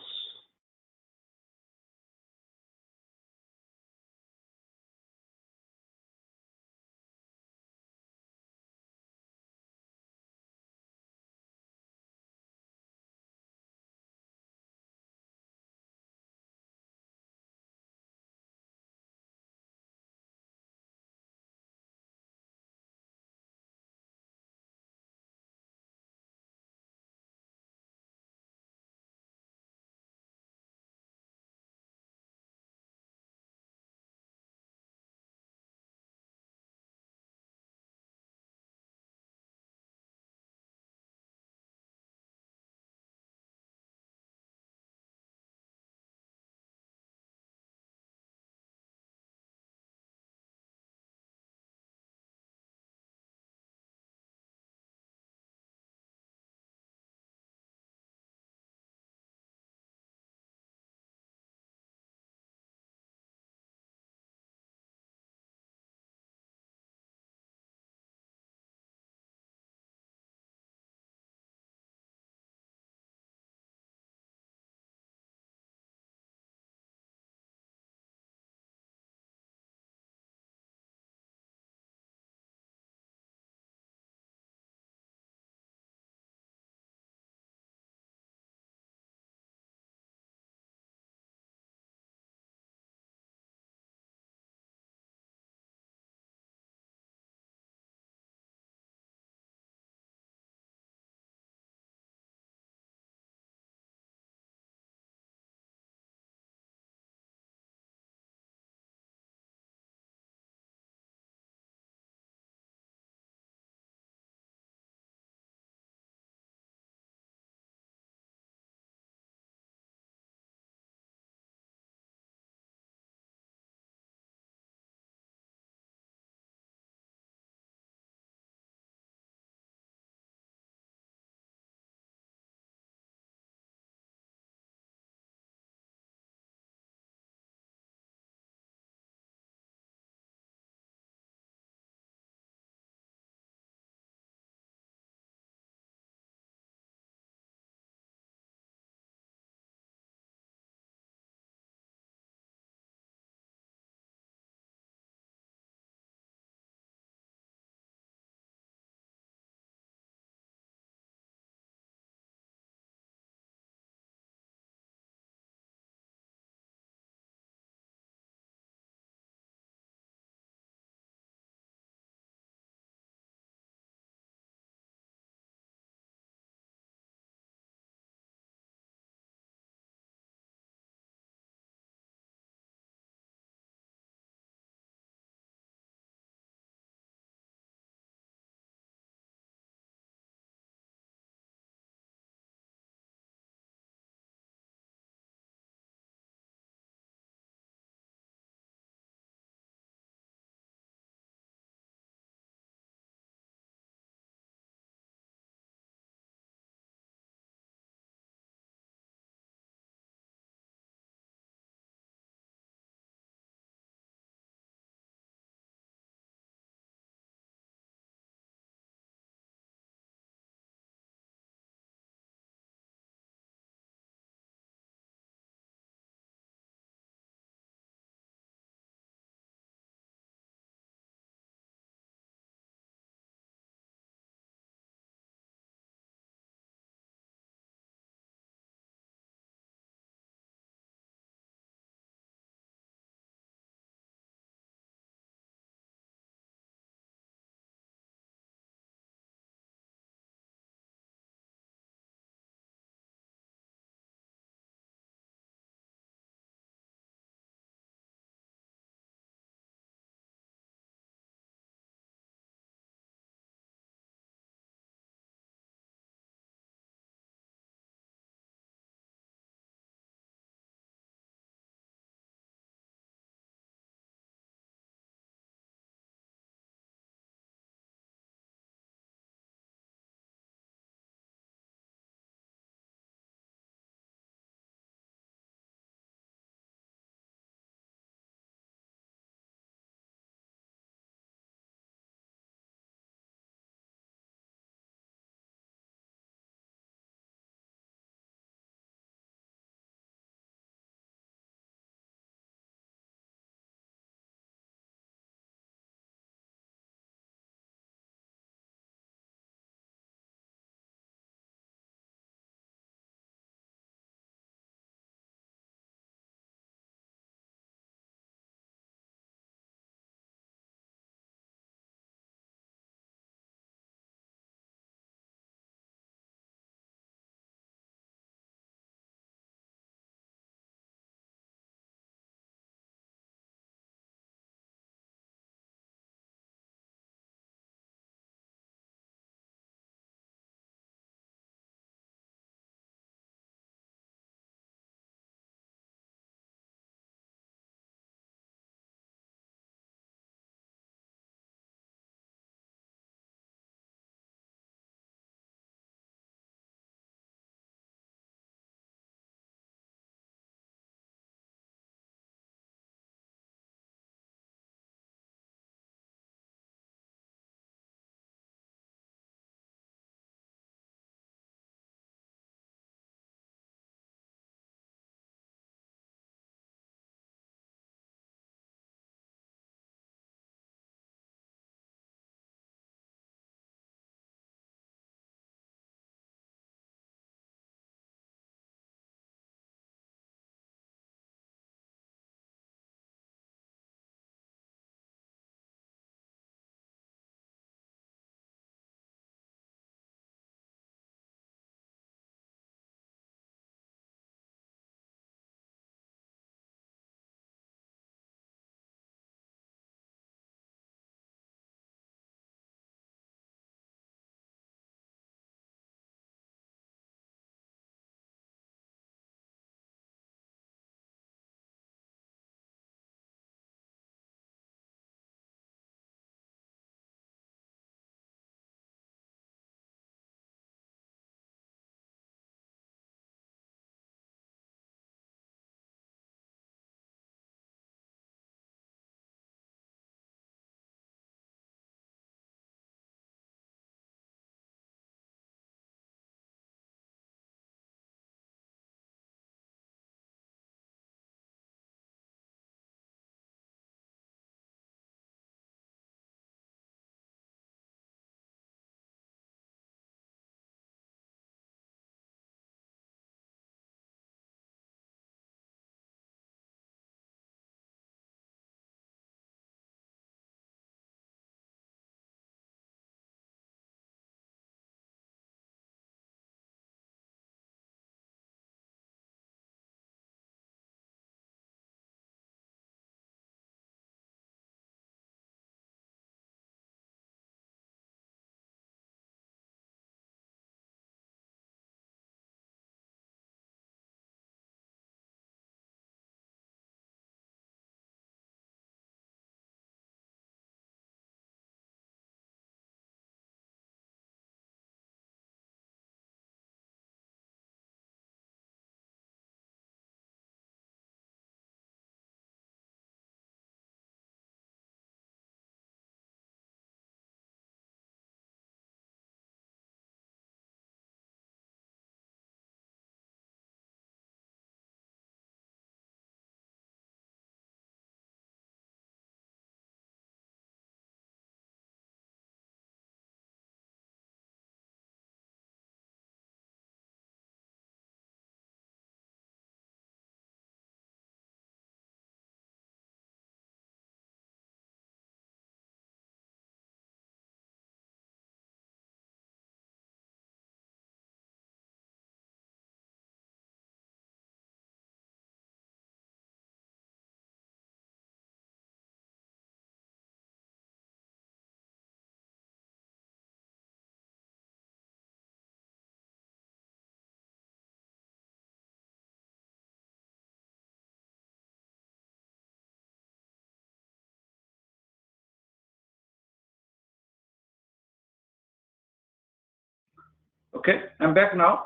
Okay, I'm back now.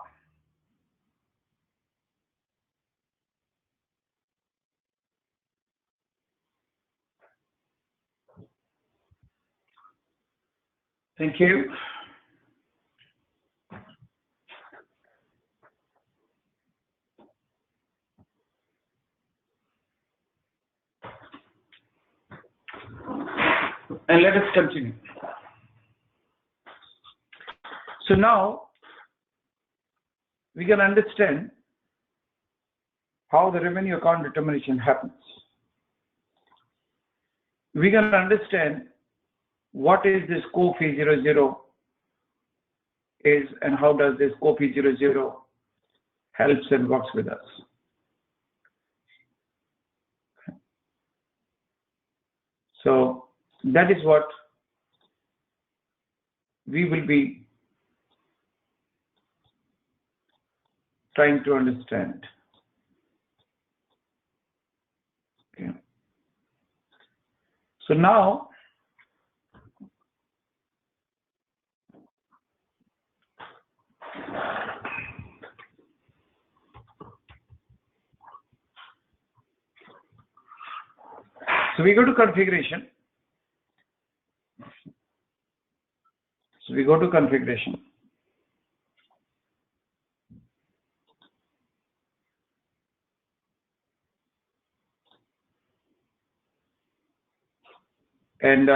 Thank you. And let us continue. So now we can understand how the revenue account determination happens. We can understand what is this COFI 00 is and how does this COFI 00 helps and works with us. So that is what we will be trying to understand. Okay. So now we go to configuration. So we go to configuration. And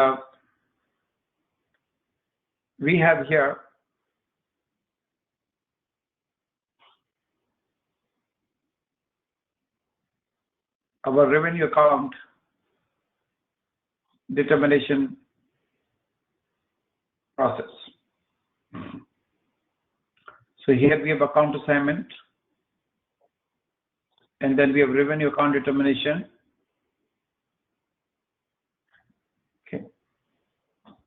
we have here our revenue account determination process. So here we have account assignment, and then we have revenue account determination. Okay.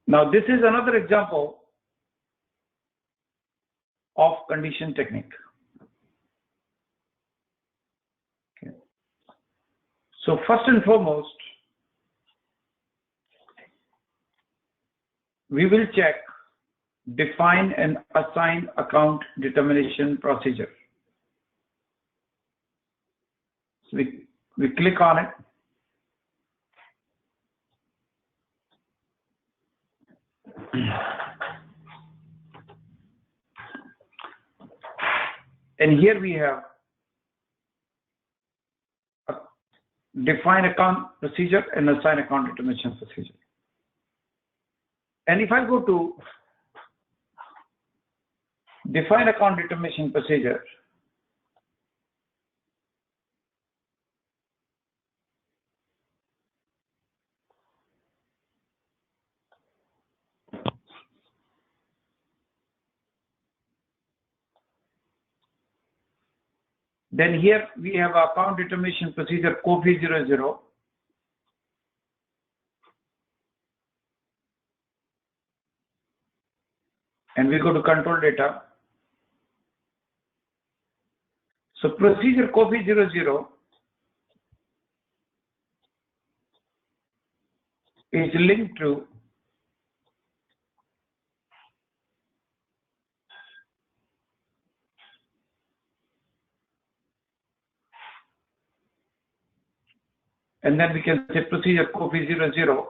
Now this is another example of condition technique. Okay. So first and foremost, we will check define and assign account determination procedure. So we click on it. And here we have a define account procedure and assign account determination procedure. And if I go to define account determination procedure, then here we have account determination procedure COFI 00. And we go to control data. So procedure COFI 00 is linked to and then we can say procedure COFI 00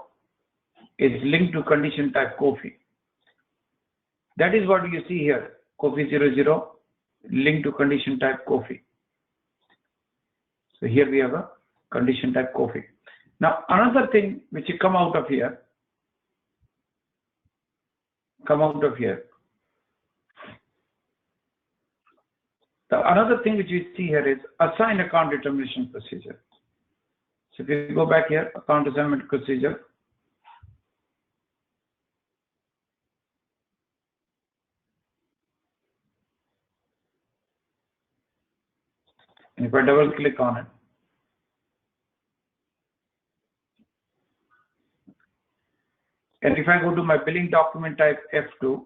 is linked to condition type COFI. That is what you see here, COFI 00 linked to condition type COFI. So here we have a condition type COFI. Now another thing which will come out of here, another thing which you see here is assign account determination procedure. So if you go back here, account assignment procedure. And if I double click on it, and if I go to my billing document type F2,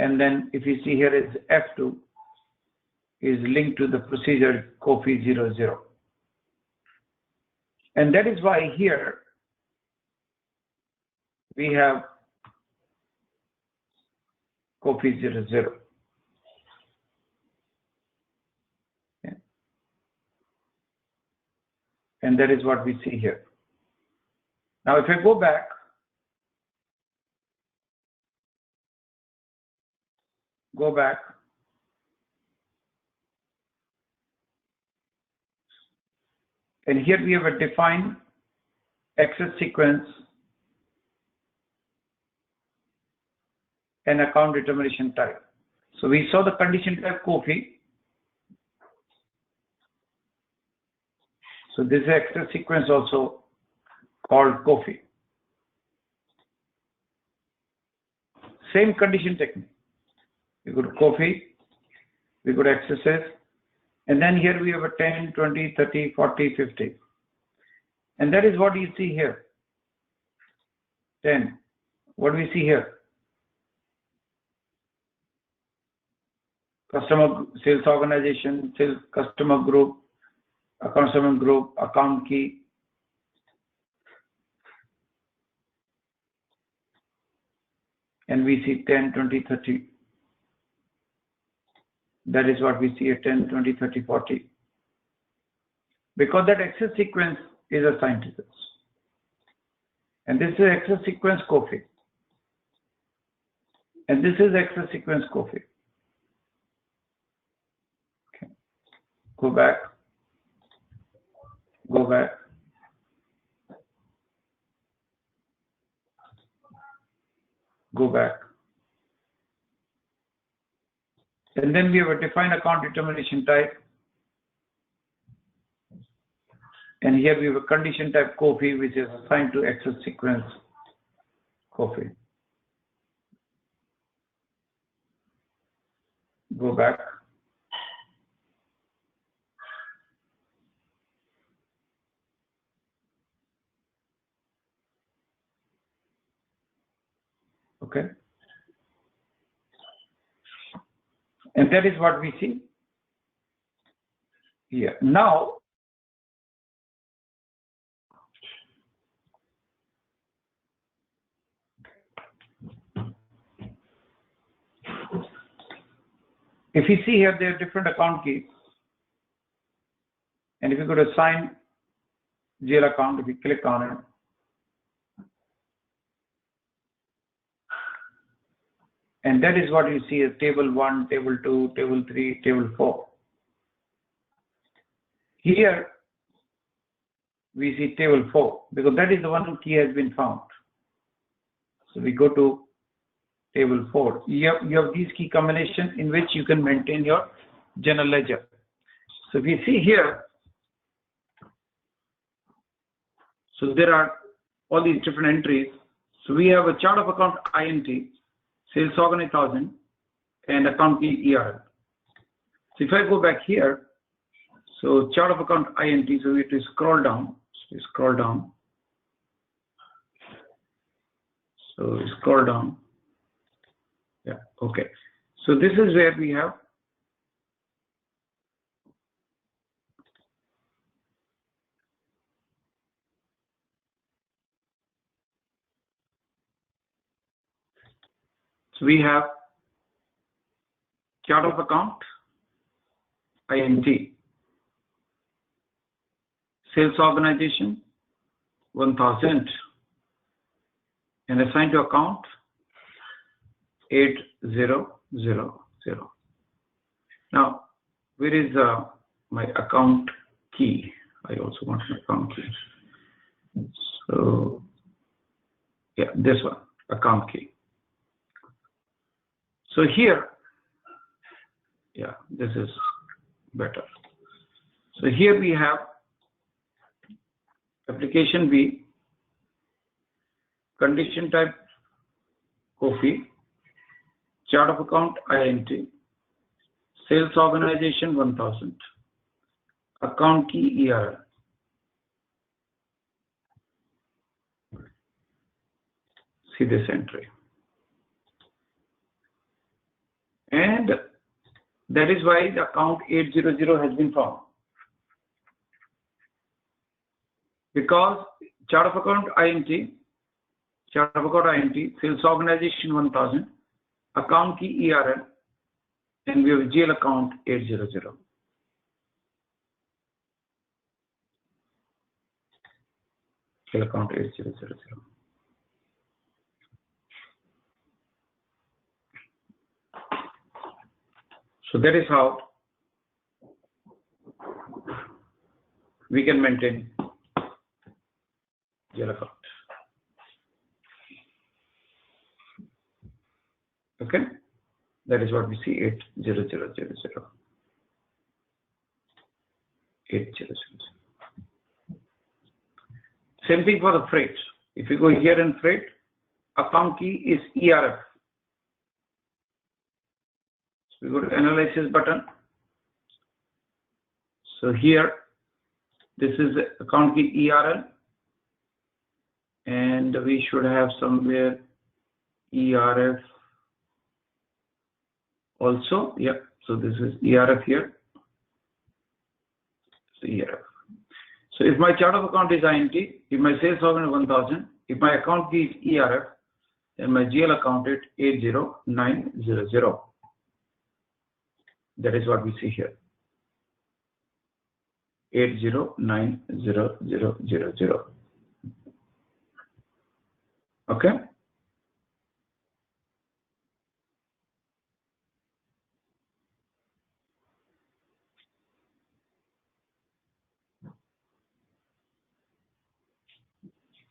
and then if you see here is F2 is linked to the procedure COFI 00. And that is why here we have coffee 00. Okay. And that is what we see here. Now, if I go back, and here we have a defined access sequence and account determination type. So we saw the condition type coffee. So this is access sequence also called coffee. Same condition technique. We go to coffee, we go to accesses, and then here we have a 10, 20, 30, 40, 50. And that is what you see here. 10. What do we see here? Customer sales organization, sales customer group, account segment group, account key. And we see 10, 20, 30. That is what we see at 10, 20, 30, 40. Because that access sequence is assigned to this. And this is access sequence coffee. And this is access sequence coffee. Okay. Go back. Go back. Go back. And then we have a defined account determination type. And here we have a condition type coffee, which is assigned to access sequence coffee. Go back. Okay. And that is what we see here. Now, if you see here, there are different account keys. And if you go to assign GL account, if you click on it, and that is what you see as table 1, table 2, table 3, table 4. Here, we see table 4, because that is the one key has been found. So we go to table 4. You have these key combinations in which you can maintain your general ledger. So we see here, so there are all these different entries. So we have a chart of account INT, sales organ 1000, and account key ERL. So if I go back here, so chart of account INT, so we have to scroll down. So we scroll down. So we scroll down. Yeah, okay. So this is where we have chart of account INT, sales organization 1000, and assigned to account 8000. Now, where is my account key? I also want an account key. So, yeah, this one, account key. So here, yeah, this is better. So here we have application B, condition type coffee, chart of account INT, sales organization 1000, account key ERL. See this entry. And that is why the account 800 has been found. Because chart of account INT, sales organization 1000, account key ERN, and we have GL account 800. GL account 8000. So that is how we can maintain GL account. Okay, that is what we see 80000. 800. Same thing for the freight. If you go here in freight, account key is ERF. So we go to analysis button. So here, this is the account key ERL, and we should have somewhere ERF also. Yeah, so this is ERF here. So ERF. So if my chart of account is INT, if my sales organ is 1000, if my account key is ERF, then my GL account is 80900. That is what we see here. 8090000. Okay.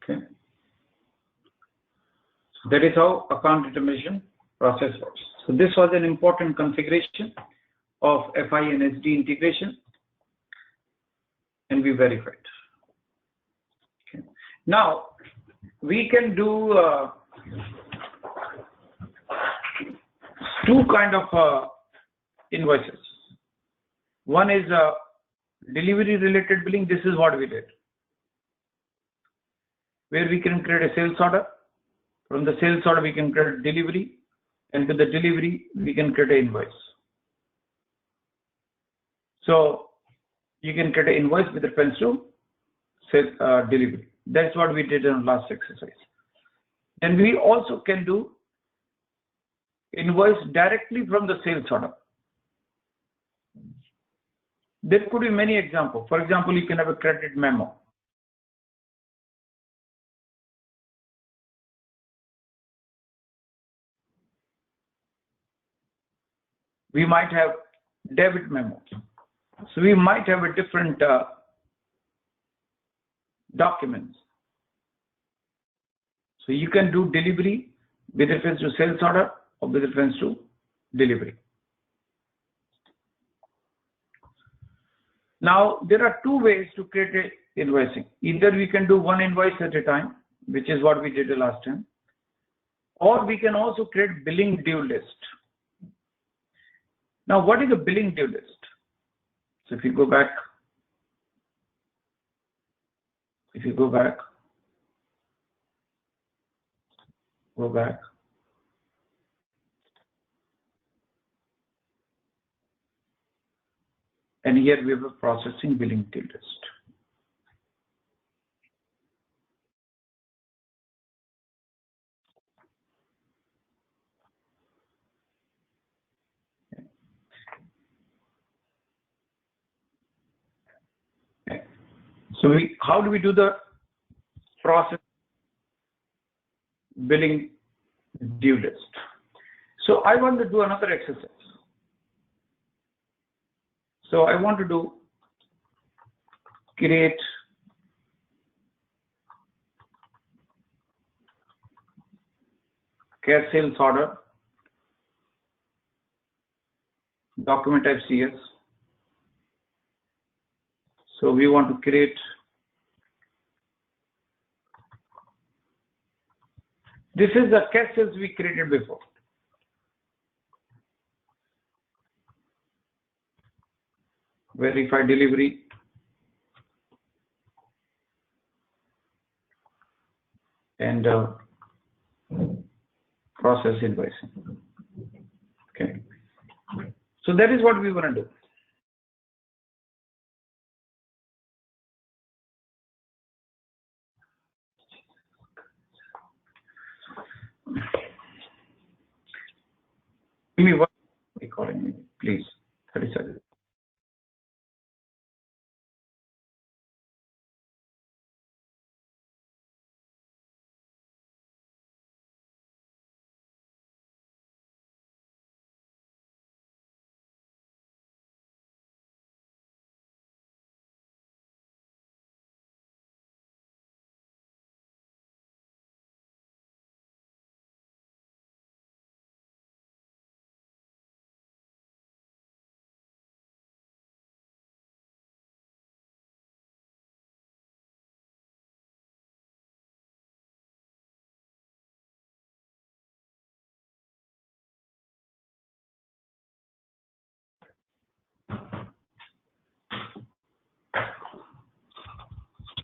Okay. So that is how account determination process works. So this was an important configuration of FI and SD integration, and we verified. Okay. Now we can do two kind of invoices. One is delivery related billing. This is what we did, where we can create a sales order. From the sales order we can create delivery, and with the delivery we can create an invoice. So you can create an invoice with reference to delivery. That's what we did in the last exercise. And we also can do invoice directly from the sales order. There could be many examples. For example, you can have a credit memo. We might have debit memos. So we might have a different documents. So you can do delivery with reference to sales order or with reference to delivery. Now there are two ways to create a invoicing. Either we can do one invoice at a time, which is what we did the last time, or we can also create billing due list. Now what is a billing due list? So if you go back, go back. And here we have a processing billing due list. Okay. So how do we do the process billing due list? So I want to do another exercise. So I want to do create cash sales order, document type CS. So we want to create this is the cash sales we created before. Verify delivery. And process invoicing. Okay. So that is what we want to do. Give me one recording, me, please. 30 seconds.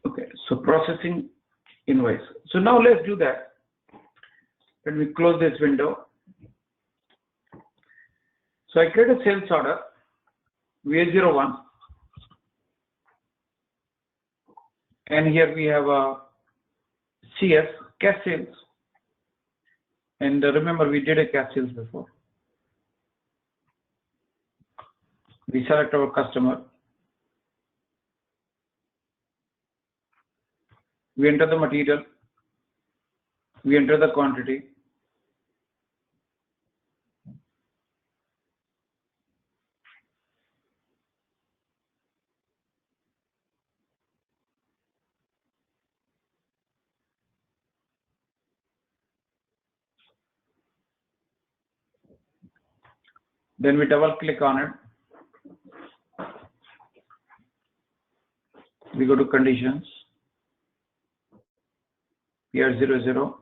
Okay, so processing invoice. So now let's do that. Let me close this window. So I create a sales order, VA01, and here we have a CS, cash sales. And remember, we did a cash sales before. We select our customer. We enter the material. We enter the quantity. Then we double click on it. We go to conditions. Here 00.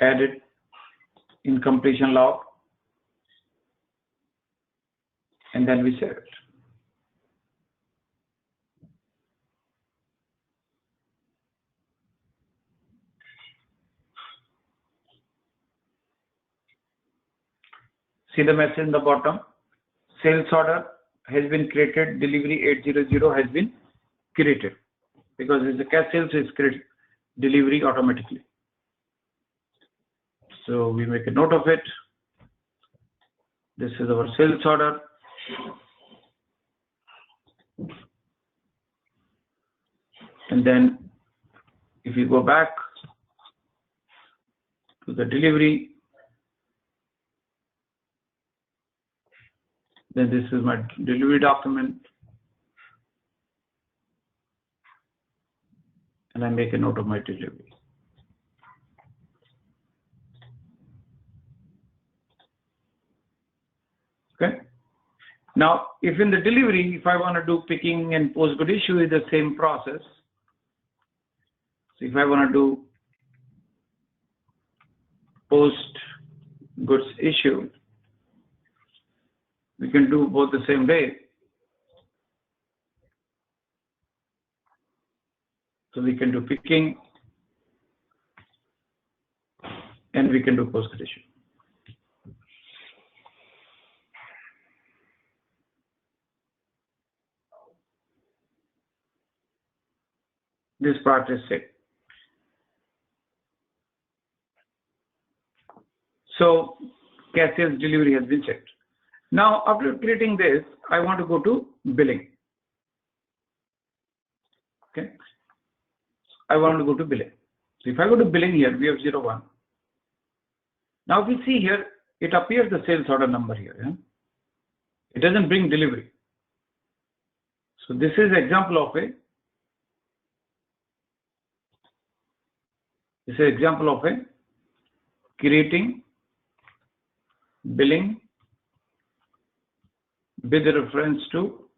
Add it in completion log. And then we save it. See the message in the bottom. Sales order has been created. Delivery 800 has been created. Because it's a cash sales, it's created delivery automatically. So we make a note of it. This is our sales order. And then if you go back to the delivery, then this is my delivery document. And I make a note of my delivery. Okay. Now, if in the delivery, if I want to do picking and post good issue, is the same process. So if I want to do post goods issue, we can do both the same way. So we can do picking and we can do post good issue. This part is set. So cash sales delivery has been set. Now, after creating this, I want to go to billing. Okay. I want to go to billing. So if I go to billing here, we have 01. Now, if you see here, it appears the sales order number here. Yeah? It doesn't bring delivery. So this is example of a creating billing with reference to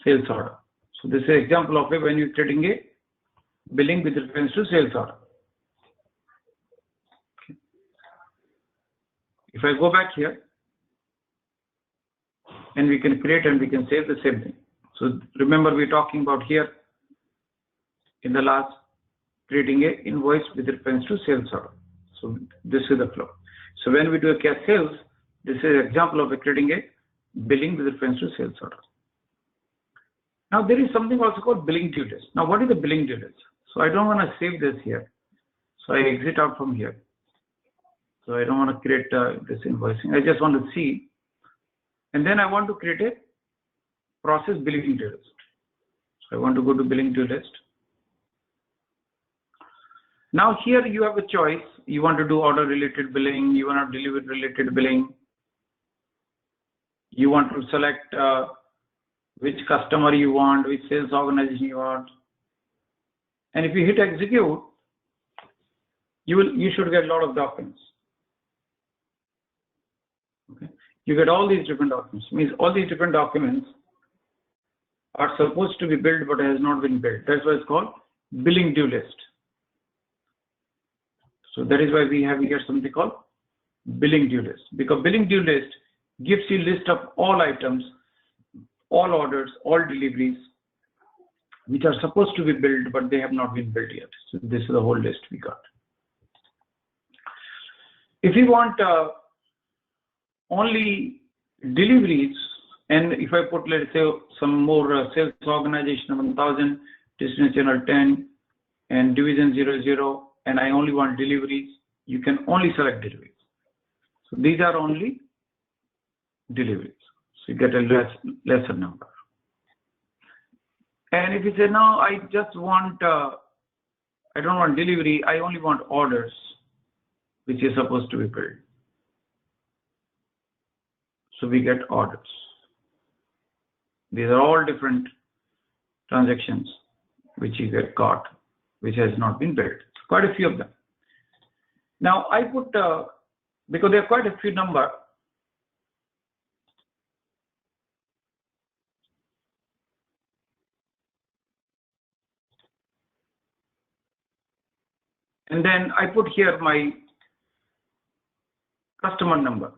sales order. So this is an example of when you're creating a billing with reference to sales order. Okay. If I go back here, and we can create and we can save the same thing. So remember, we're talking about here in the last, creating a invoice with reference to sales order. So this is the flow. So when we do a cash sales, this is an example of creating a billing with reference to sales order. Now there is something also called billing due list. Now what is the billing due list? So I don't want to save this here. So I exit out from here. So I don't want to create this invoicing. I just want to see. And then I want to create a process billing due list. So I want to go to billing due list. Now here you have a choice. You want to do order related billing. You want to deliver related billing. You want to select which customer you want, which sales organization you want. And if you hit execute, you should get a lot of documents. Okay. You get all these different documents. Means all these different documents are supposed to be billed but has not been billed. That's why it's called billing due list. So that is why we have here something called billing due list. Because billing due list gives you a list of all items, all orders, all deliveries, which are supposed to be billed but they have not been billed yet. So this is the whole list we got. If you want only deliveries, and if I put, let's say, some more sales organization 1000, destination channel 10, and division 00, and I only want deliveries, you can only select deliveries. So these are only deliveries. So you get a lesser number. And if you say, no, I just want, I don't want delivery, I only want orders, which is supposed to be billed. So we get orders. These are all different transactions which you get got, which has not been billed. Quite a few of them. Now I put, because there are quite a few number, and then I put here my customer number.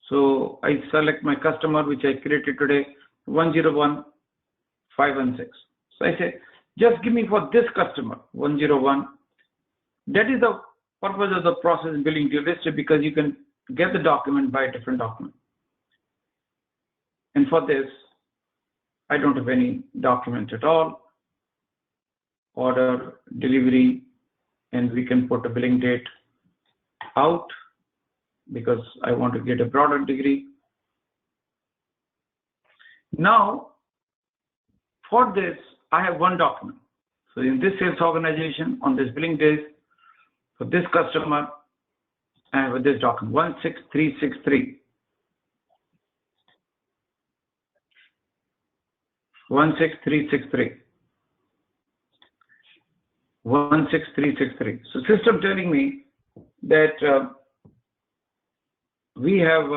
So I select my customer, which I created today, 101516. So I say, just give me for this customer, 101. That is the purpose of the process billing due list, because you can get the document by a different document. And for this, I don't have any document at all. Order, delivery, and we can put a billing date out because I want to get a broader degree. Now, for this, I have one document. So in this sales organization, on this billing date, for this customer, I have this document, 16363. 16363. 16363. So system telling me that we have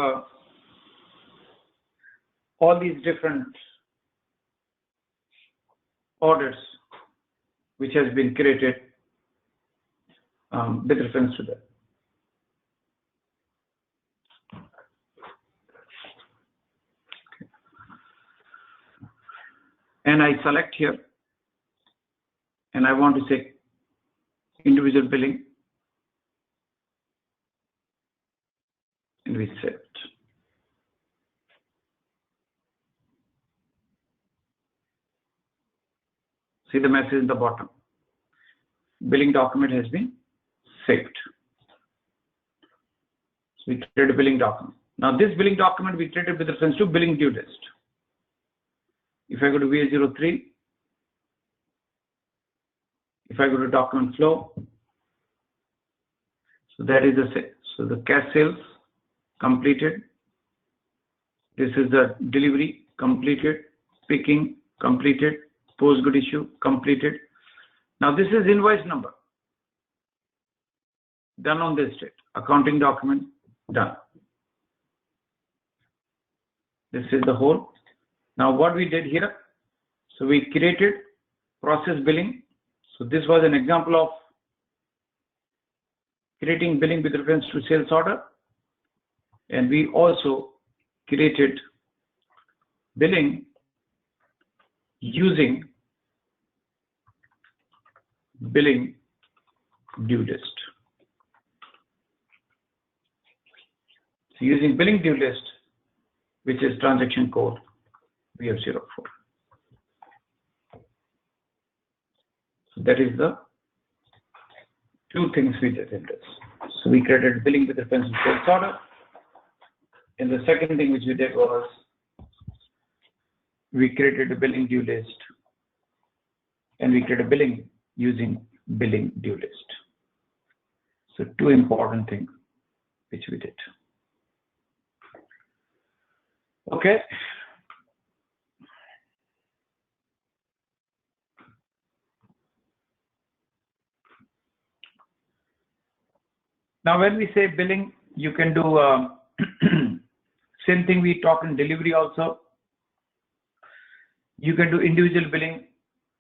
all these different orders which has been created with reference to that. Okay. And I select here, and I want to say individual billing, and we set. See the message in the bottom. Billing document has been saved. So we create a billing document. Now this billing document we created with reference to billing due list. If I go to VA03, if I go to document flow, so that is the so the cash sales completed. This is the delivery completed, picking completed, post good issue completed. Now this is invoice number. Done on this date. Accounting document done. This is the whole. Now what we did here, so we created process billing. So this was an example of creating billing with reference to sales order, and we also created billing using billing due list. So using billing due list, which is transaction code VF04. So that is the two things we did in this. So we created billing with reference to sales order. And the second thing which we did was we created a billing due list, and we created a billing using billing due list. So two important things which we did. Okay. Now, when we say billing, you can do same thing we talked in delivery also. You can do individual billing,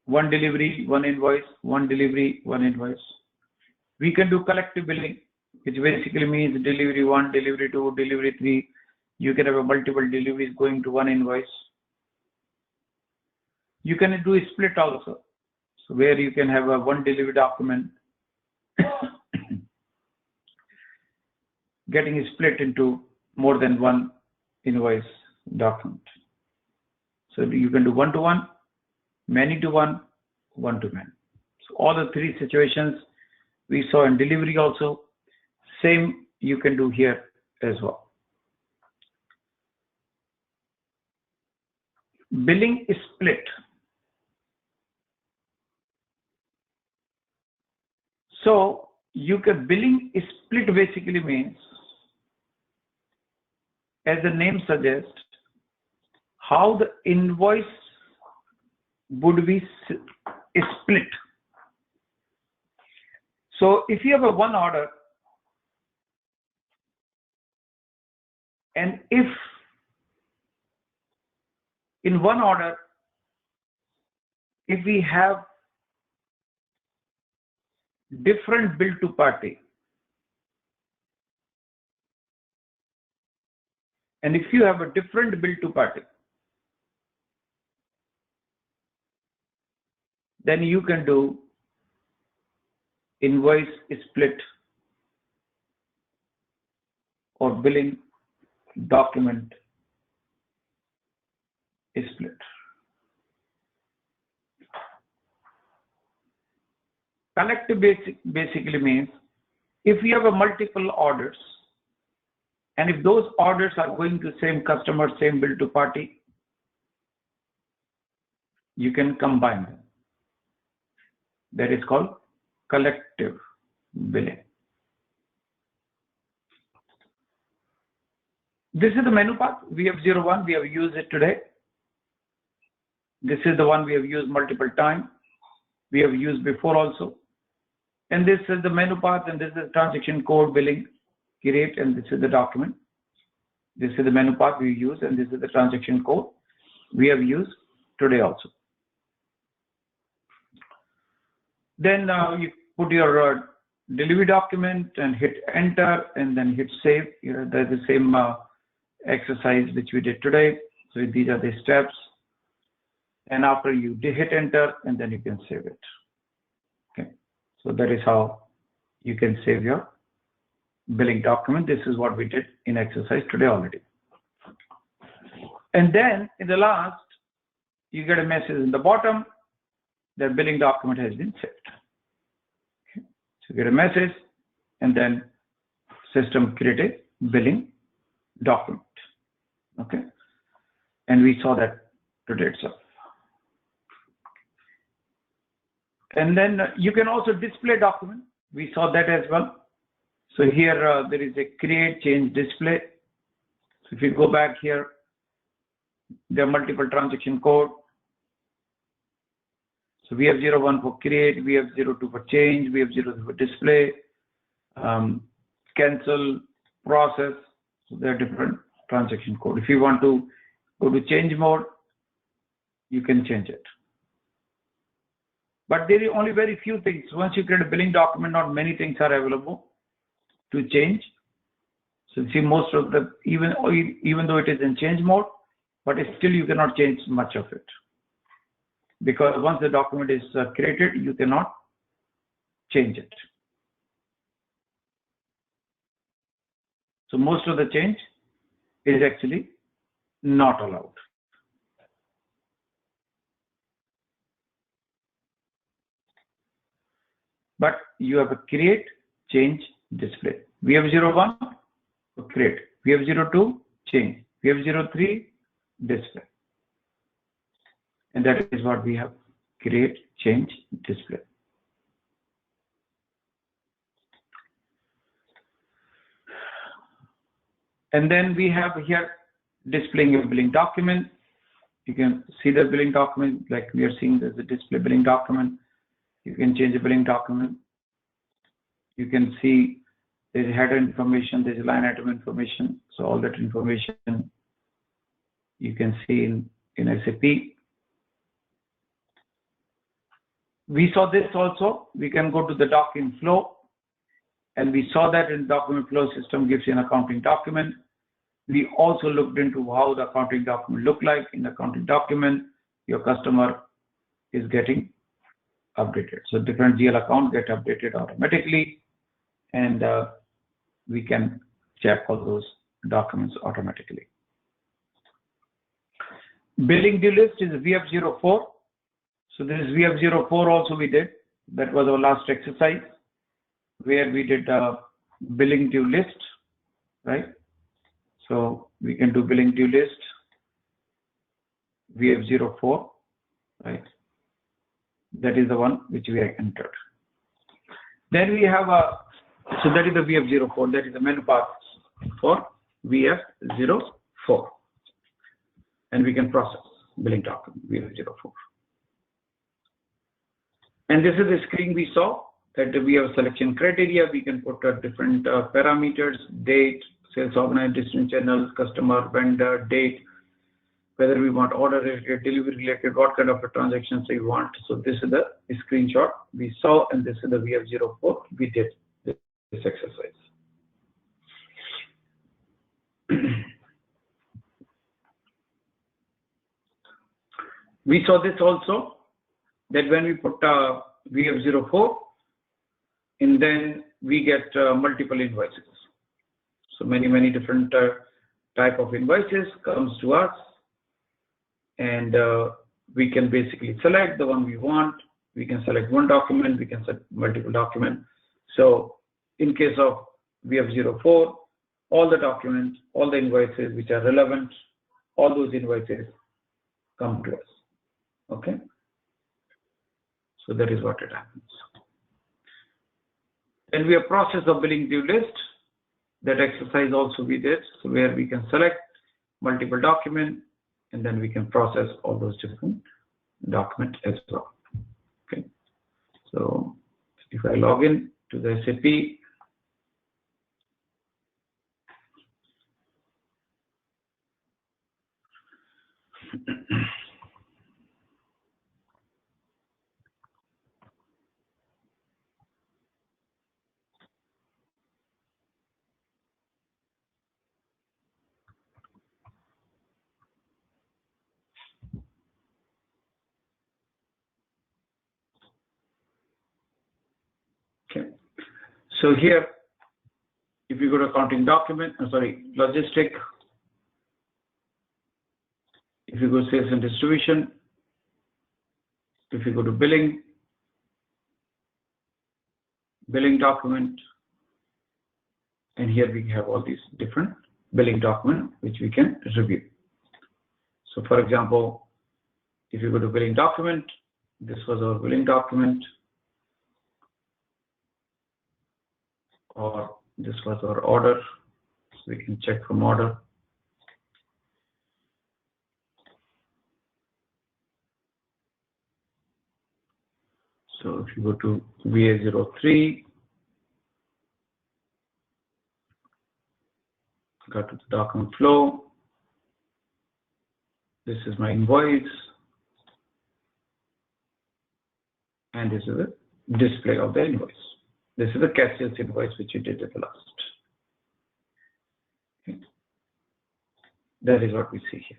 one delivery, one invoice, one delivery, one invoice. We can do collective billing, which basically means delivery 1, delivery 2, delivery 3. You can have a multiple deliveries going to one invoice. You can do a split also, so where you can have a one delivery document getting split into more than one invoice document. So you can do one-to-one, many-to-one, one-to-many. So all the three situations we saw in delivery also, same you can do here as well. Billing is split. So you can billing is split basically means, as the name suggests, how the invoice would be split. So if you have a one order, and if in one order, if we have different bill to party, and if you have a different bill to party, then you can do invoice split or billing document split. Collective basically means if we have a multiple orders, and if those orders are going to same customer, same bill to party, you can combine them. That is called collective billing. This is the menu path. VF01, we have used it today. This is the one we have used multiple times. We have used before also. And this is the menu path, and this is transaction code billing, create, and this is the document. This is the menu path we use, and this is the transaction code we have used today also. Then you put your delivery document and hit enter, and then hit save. That's the same exercise which we did today. So these are the steps. And after you hit enter, and then you can save it. Okay. So that is how you can save your billing document. This is what we did in exercise today already. And then in the last, you get a message in the bottom that billing document has been saved. Okay. So you get a message, and then system created billing document. Okay. And we saw that today itself. And then you can also display document. We saw that as well. So here there is a create, change, display. So if you go back here, there are multiple transaction code. So we have 01 for create, we have 02 for change, we have 02 for display, cancel, process. So there are different transaction code. If you want to go to change mode, you can change it. But there are only very few things. Once you create a billing document, not many things are available to change. So you see most of the, even though it is in change mode, but still you cannot change much of it. Because once the document is created, you cannot change it. So most of the change is actually not allowed. But you have to create, change, display. We have 01, create. We have 02, change. We have 03, display. And that is what we have: create, change, display. And then we have here displaying a billing document. You can see the billing document like we are seeing. There's a display billing document. You can change the billing document. You can see there's header information, there's line item information. So all that information you can see in SAP. We saw this also. We can go to the document flow, and we saw that in document flow system gives you an accounting document. We also looked into how the accounting document look like. In the accounting document, your customer is getting updated. So different GL accounts get updated automatically, and we can check all those documents automatically. Billing due list is VF04. So this is VF04 also we did. That was our last exercise where we did billing due list, right? So we can do billing due list VF04, right? That is the one which we have entered. Then we have so that is the VF04, that is the menu path for VF04. And we can process billing document VF04. And this is the screen we saw that we have selection criteria. We can put different parameters, date, sales organized, distribution channel, customer, vendor, date, whether we want order related, delivery related, what kind of a transactions we want. So this is the screenshot we saw, and this is the VF04 we did this exercise. We saw this also, that when we put VF04, and then we get multiple invoices. So many different type of invoices comes to us, and we can basically select the one we want. We can select one document, we can select multiple documents. So in case of VF04, all the documents, all the invoices which are relevant, all those invoices come to us. Okay. So that is what it happens. Then we have process of billing due list. That exercise also we did, so where we can select multiple documents, and then we can process all those different documents as well. Okay. So if I log in to the SAP, okay. So here, if you go to accounting document, logistic, if you go to sales and distribution, if you go to billing document, and here we have all these different billing documents which we can review. So for example, if you go to billing document, this was our billing document, or this was our order, so we can check from order. So if you go to VA03, go to the document flow. This is my invoice, and this is the display of the invoice. This is the cash sales invoice which you did at the last. Okay. That is what we see here.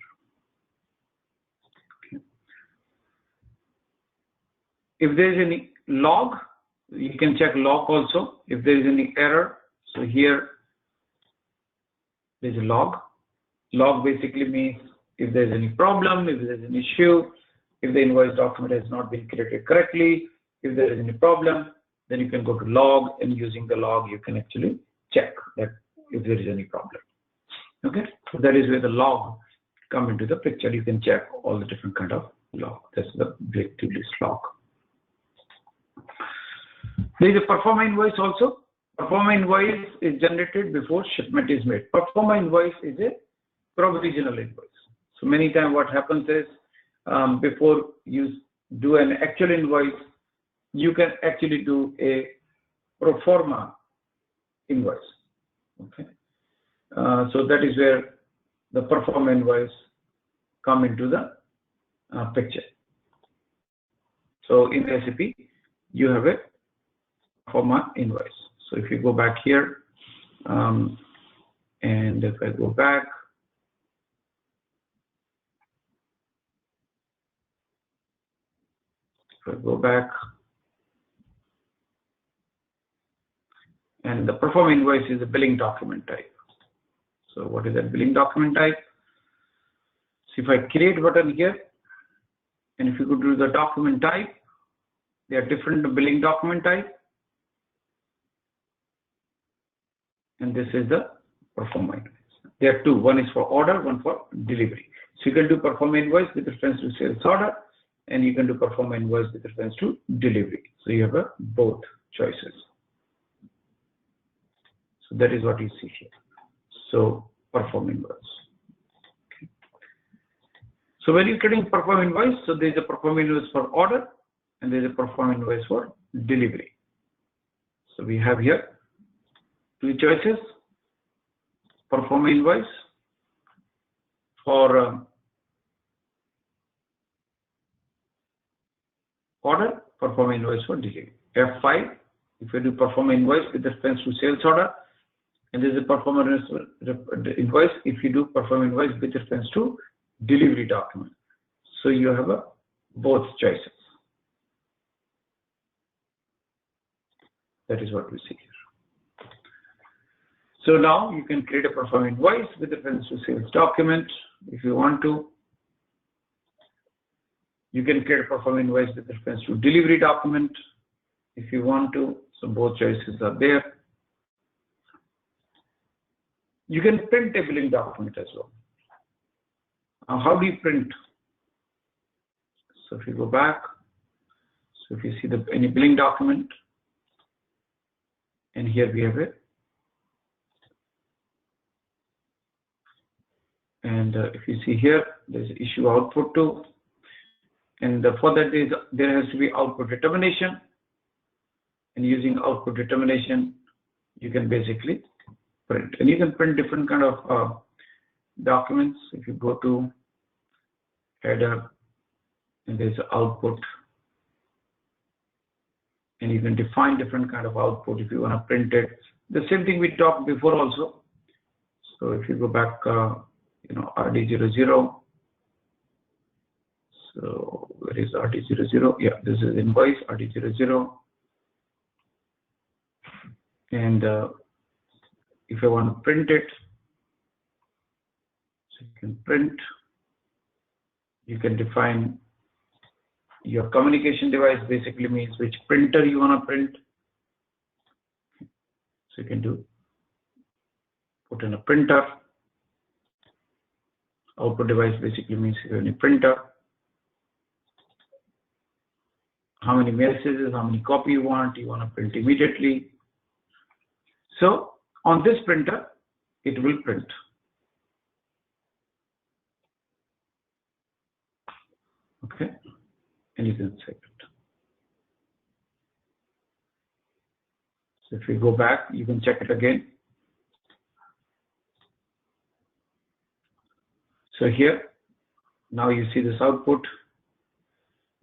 Okay. If there is any log, you can check log also. If there is any error, so here there is a log. Log basically means if there's any problem, if there's an issue, if the invoice document has not been created correctly, if there is any problem, then you can go to log, and using the log you can actually check that if there is any problem. Okay, so that is where the log come into the picture. You can check all the different kind of log. That's the billing to list log. There is a perform invoice also. Perform invoice is generated before shipment is made. Perform invoice is a provisional invoice. So many times what happens is before you do an actual invoice, you can actually do a pro forma invoice. Okay, so that is where the perform invoice come into the picture. So in SAP, you have a forma invoice. So if you go back here, and if I go back, and the perform invoice is a billing document type. So what is that billing document type? So if I create button here, and if you go to the document type, there are different billing document type, and this is the perform invoice. There are two. One is for order, one for delivery. So you can do perform invoice with reference to sales order, and you can do perform invoice with reference to delivery. So you have both choices. So that is what you see here. So perform invoice. Okay. So when you're getting perform invoice, so there is a perform invoice for order, and there is a perform invoice for delivery. So we have here two choices: perform invoice for order, perform invoice for delivery. F5, if you do perform invoice with reference to sales order, and there is a perform invoice if you do perform invoice with reference to delivery document. So you have both choices. That is what we see here. So now you can create a perform invoice with reference to sales document if you want to. You can create a perform invoice with reference to delivery document if you want to. So both choices are there. You can print a billing document as well. Now, how do you print? So if you go back, so if you see any billing document, and here we have it. And if you see here, there's issue output too. And for that, there has to be output determination. And using output determination, you can basically print. And you can print different kind of documents. If you go to header, and there's output, and you can define different kind of output if you want to print it. The same thing we talked before also. So if you go back, RD00. So where is RD00? Yeah, this is invoice RD00. And if I want to print it, so you can print. You can define your communication device, basically means which printer you want to print. So you can put in a printer. Output device basically means if you have any printer. How many messages, how many copy you want to print immediately. So on this printer, it will print. Okay, and you can save it. So if we go back, you can check it again. So here, now you see this output.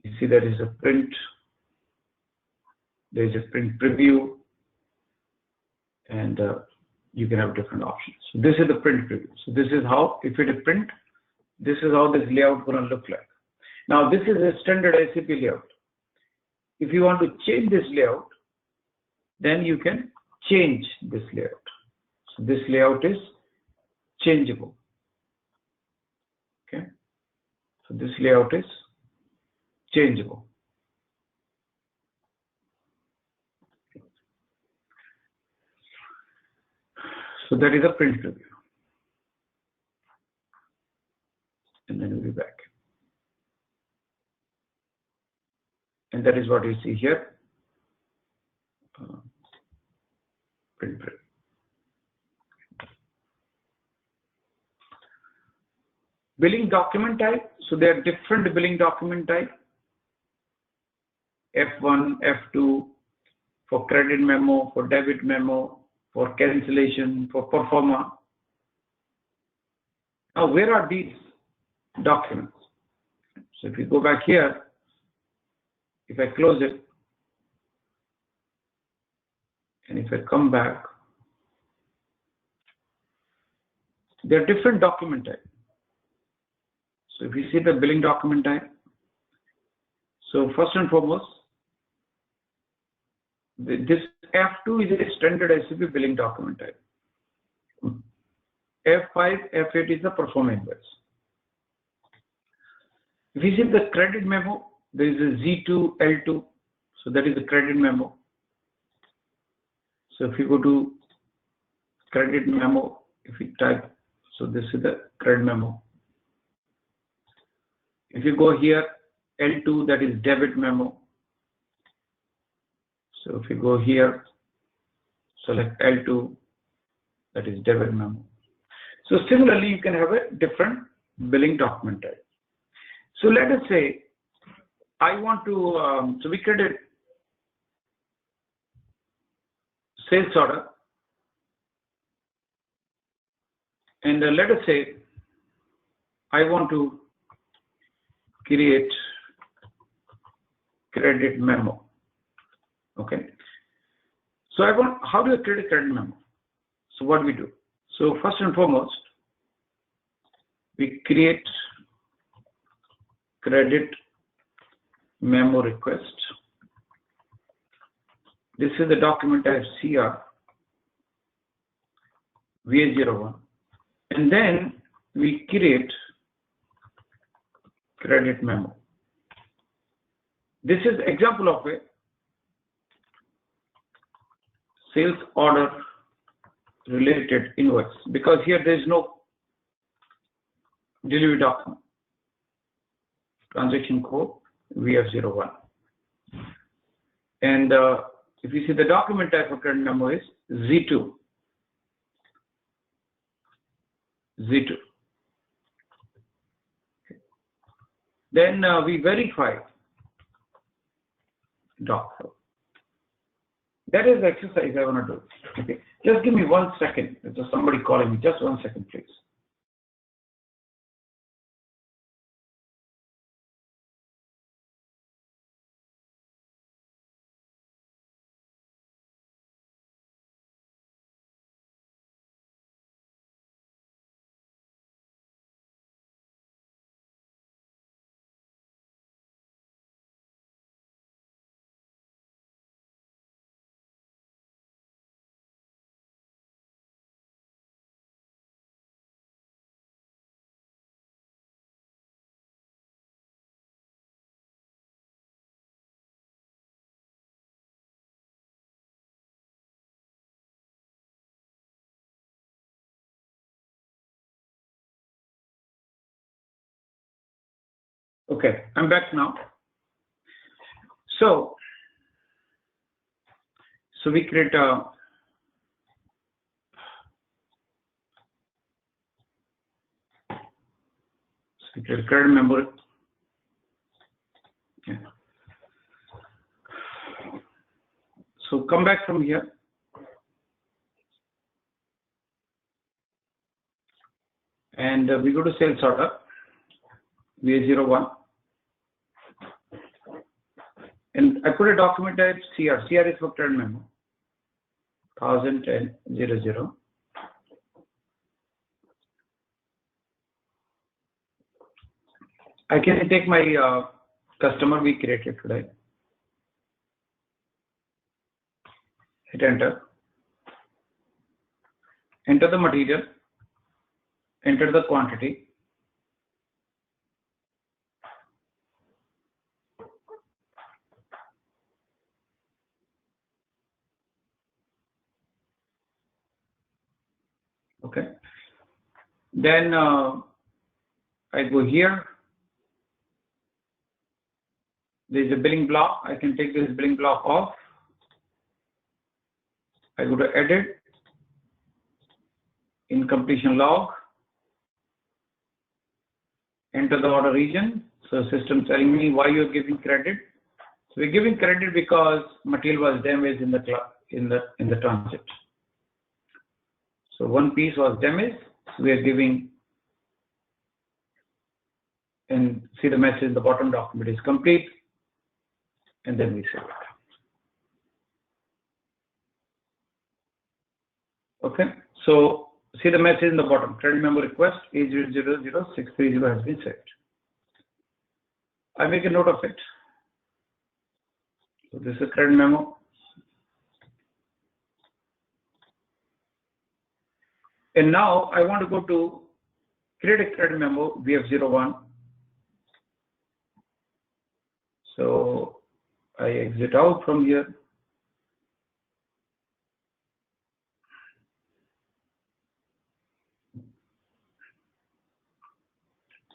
You see there is a print. There is a print preview, and you can have different options. So this is the print preview. So this is how, if it is print, this is how this layout going to look like. Now this is a standard SAP layout. If you want to change this layout, then you can change this layout. So this layout is changeable. Okay. So this layout is changeable. So that is a print preview. And then we'll be back. And that is what you see here. Print preview. Billing document type. So there are different billing document type. F1, F2 for credit memo, for debit memo, for cancellation, for pro forma. Now, where are these documents? So if you go back here, if I close it, and if I come back, there are different document types. So if you see the billing document type, so first and foremost, this F2 is a standard SAP billing document type. F5, F8 is the pro forma invoice. If you see the credit memo, there is a Z2, L2, so that is the credit memo. So if you go to credit memo, if you type, so this is the credit memo. If you go here, L2, that is debit memo. So if you go here, select L2, that is debit memo. So similarly, you can have a different billing document type. So let us say I want to, so we created sales order, and let us say I want to create credit memo. Okay. So how do I create a credit memo? So what we do? So first and foremost, we create credit memo request. This is the document type CR VA01, and then we create credit memo. This is example of a sales order related invoice, because here there is no delivery document. Transaction code VF01. And if you see the document type of credit memo is Z2. Z2. Then we verify doc. That is the exercise I want to do. Okay. Just give me 1 second. There's somebody calling me. Just 1 second, please. Okay, I'm back now. So we create a credit memo. Yeah. So come back from here. And we go to sales order, VA01. And I put a document type CR. CR is for credit memo, 1000. I can take my customer we created today. Hit enter. Enter the material. Enter the quantity. Okay. Then I go here. There is a billing block. I can take this billing block off. I go to edit, in completion log, enter the order region. So system telling me why you're giving credit. So we're giving credit because material was damaged in the transit. So one piece was damaged. So we are giving, and see the message in the bottom, document is complete, and then we save it. Okay. So see the message in the bottom, credit memo request A000630 has been saved. I make a note of it. So this is a credit memo. And now I want to go to create a credit memo VF01. So I exit out from here.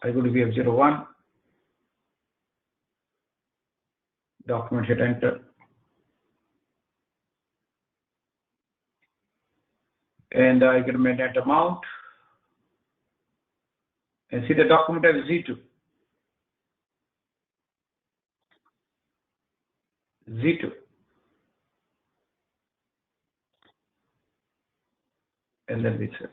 I go to VF01. Document, hit enter. And I get a net amount. And see the document as Z2. Z2. And then we save it.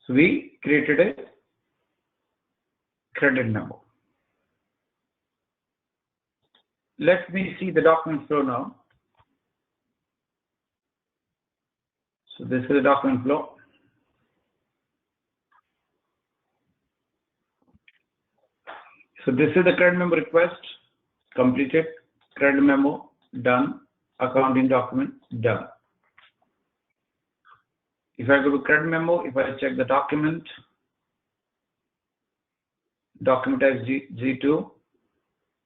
So we created a credit memo. Let me see the document flow now. So this is the document flow. So this is the credit memo request, completed, credit memo, done, accounting document, done. If I go to credit memo, if I check the document, document as G2,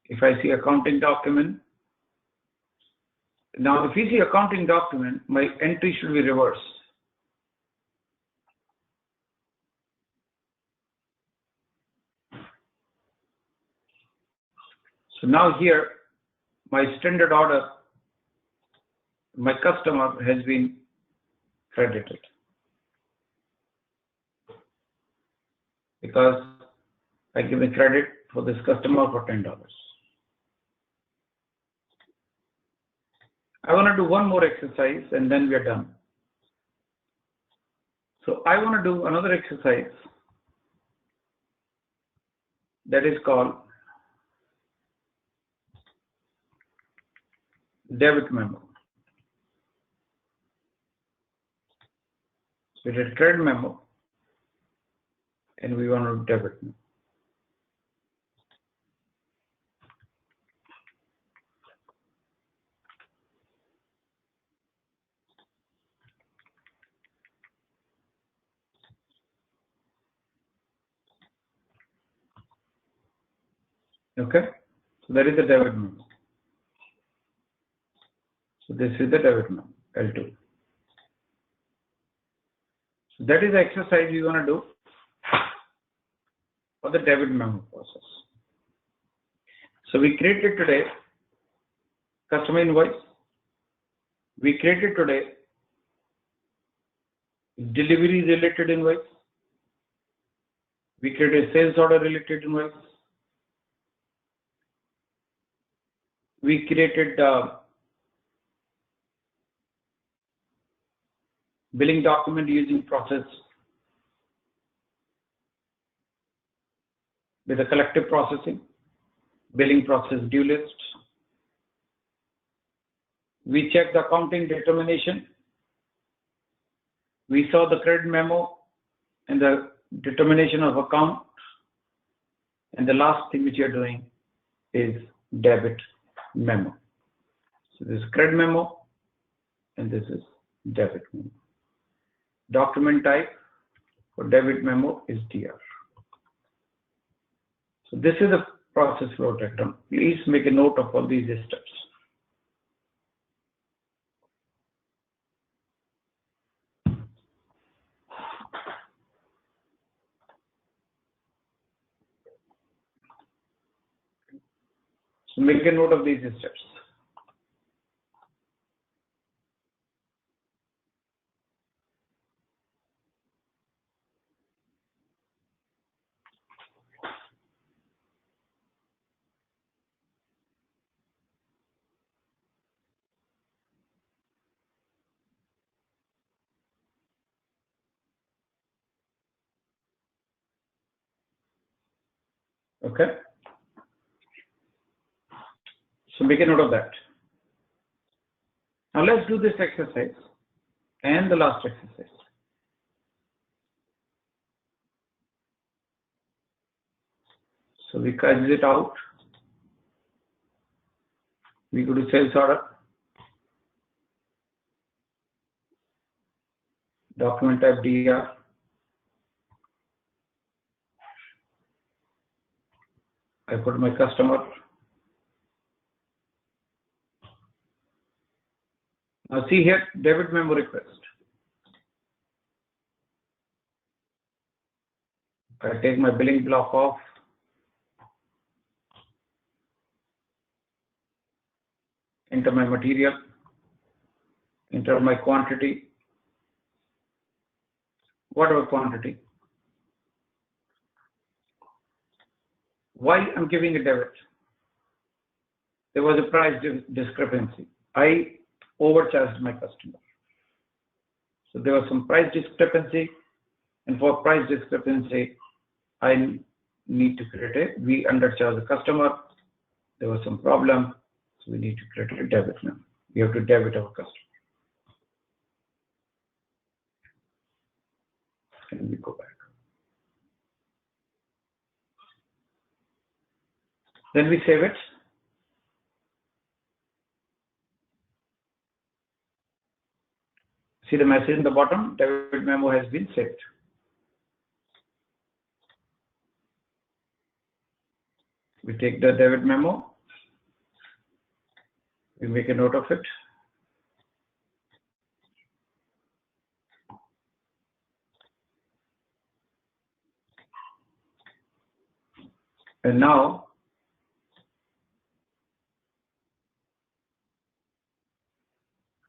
if I see accounting document, now if you see accounting document, my entry should be reversed. So now here, my standard order, my customer has been credited because I give a credit for this customer for $10. I want to do one more exercise and then we are done. So I want to do another exercise that is called debit memo. So we did credit memo and we want to debit memo. Okay, so that is the debit memo. So this is the debit memo, L2. So that is the exercise we want to do for the debit memo process. So we created today customer invoice. We created today delivery related invoice. We created sales order related invoice. We created billing document using process with a collective processing, billing process due list. We checked the accounting determination. We saw the credit memo and the determination of account. And the last thing which you are doing is debit memo. So this is credit memo and this is debit memo. Document type for debit memo is DR. So this is the process flow diagram. Please make a note of all these steps. So make a note of these steps. Okay. So make a note of that. Now let's do this exercise and the last exercise. So we exit it out. We go to sales order, document type DR, I put my customer. Now see here, debit memo request. I take my billing block off. Enter my material, enter my quantity, whatever quantity. Why I'm giving a debit? There was a price discrepancy. I overcharged my customer. So there was some price discrepancy, and for price discrepancy, I need to create a, we undercharged the customer. There was some problem, so we need to create a debit now. We have to debit our customer. And we go back. Then we save it. See the message in the bottom, debit memo has been saved. We take the debit memo, we make a note of it. And now,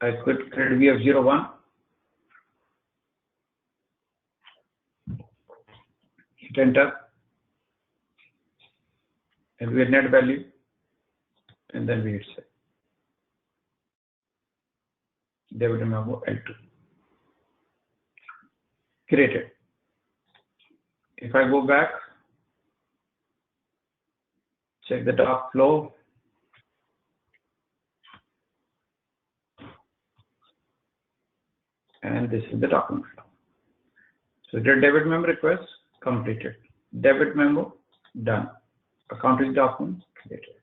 I could create VF01. Hit enter. And we have net value. And then we hit save. Debit memo L2. Created. If I go back, check the doc flow. And this is the document flow. So the debit memo request completed. Debit memo done. Accounting document created.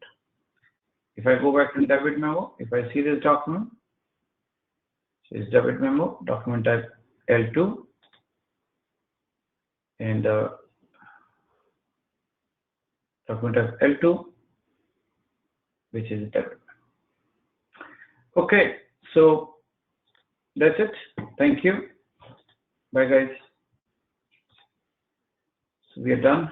If I go back to debit memo, if I see this document, so it's debit memo, document type L2, and document type L2, which is debit memo. Okay, so that's it. Thank you. Bye, guys. So we are done.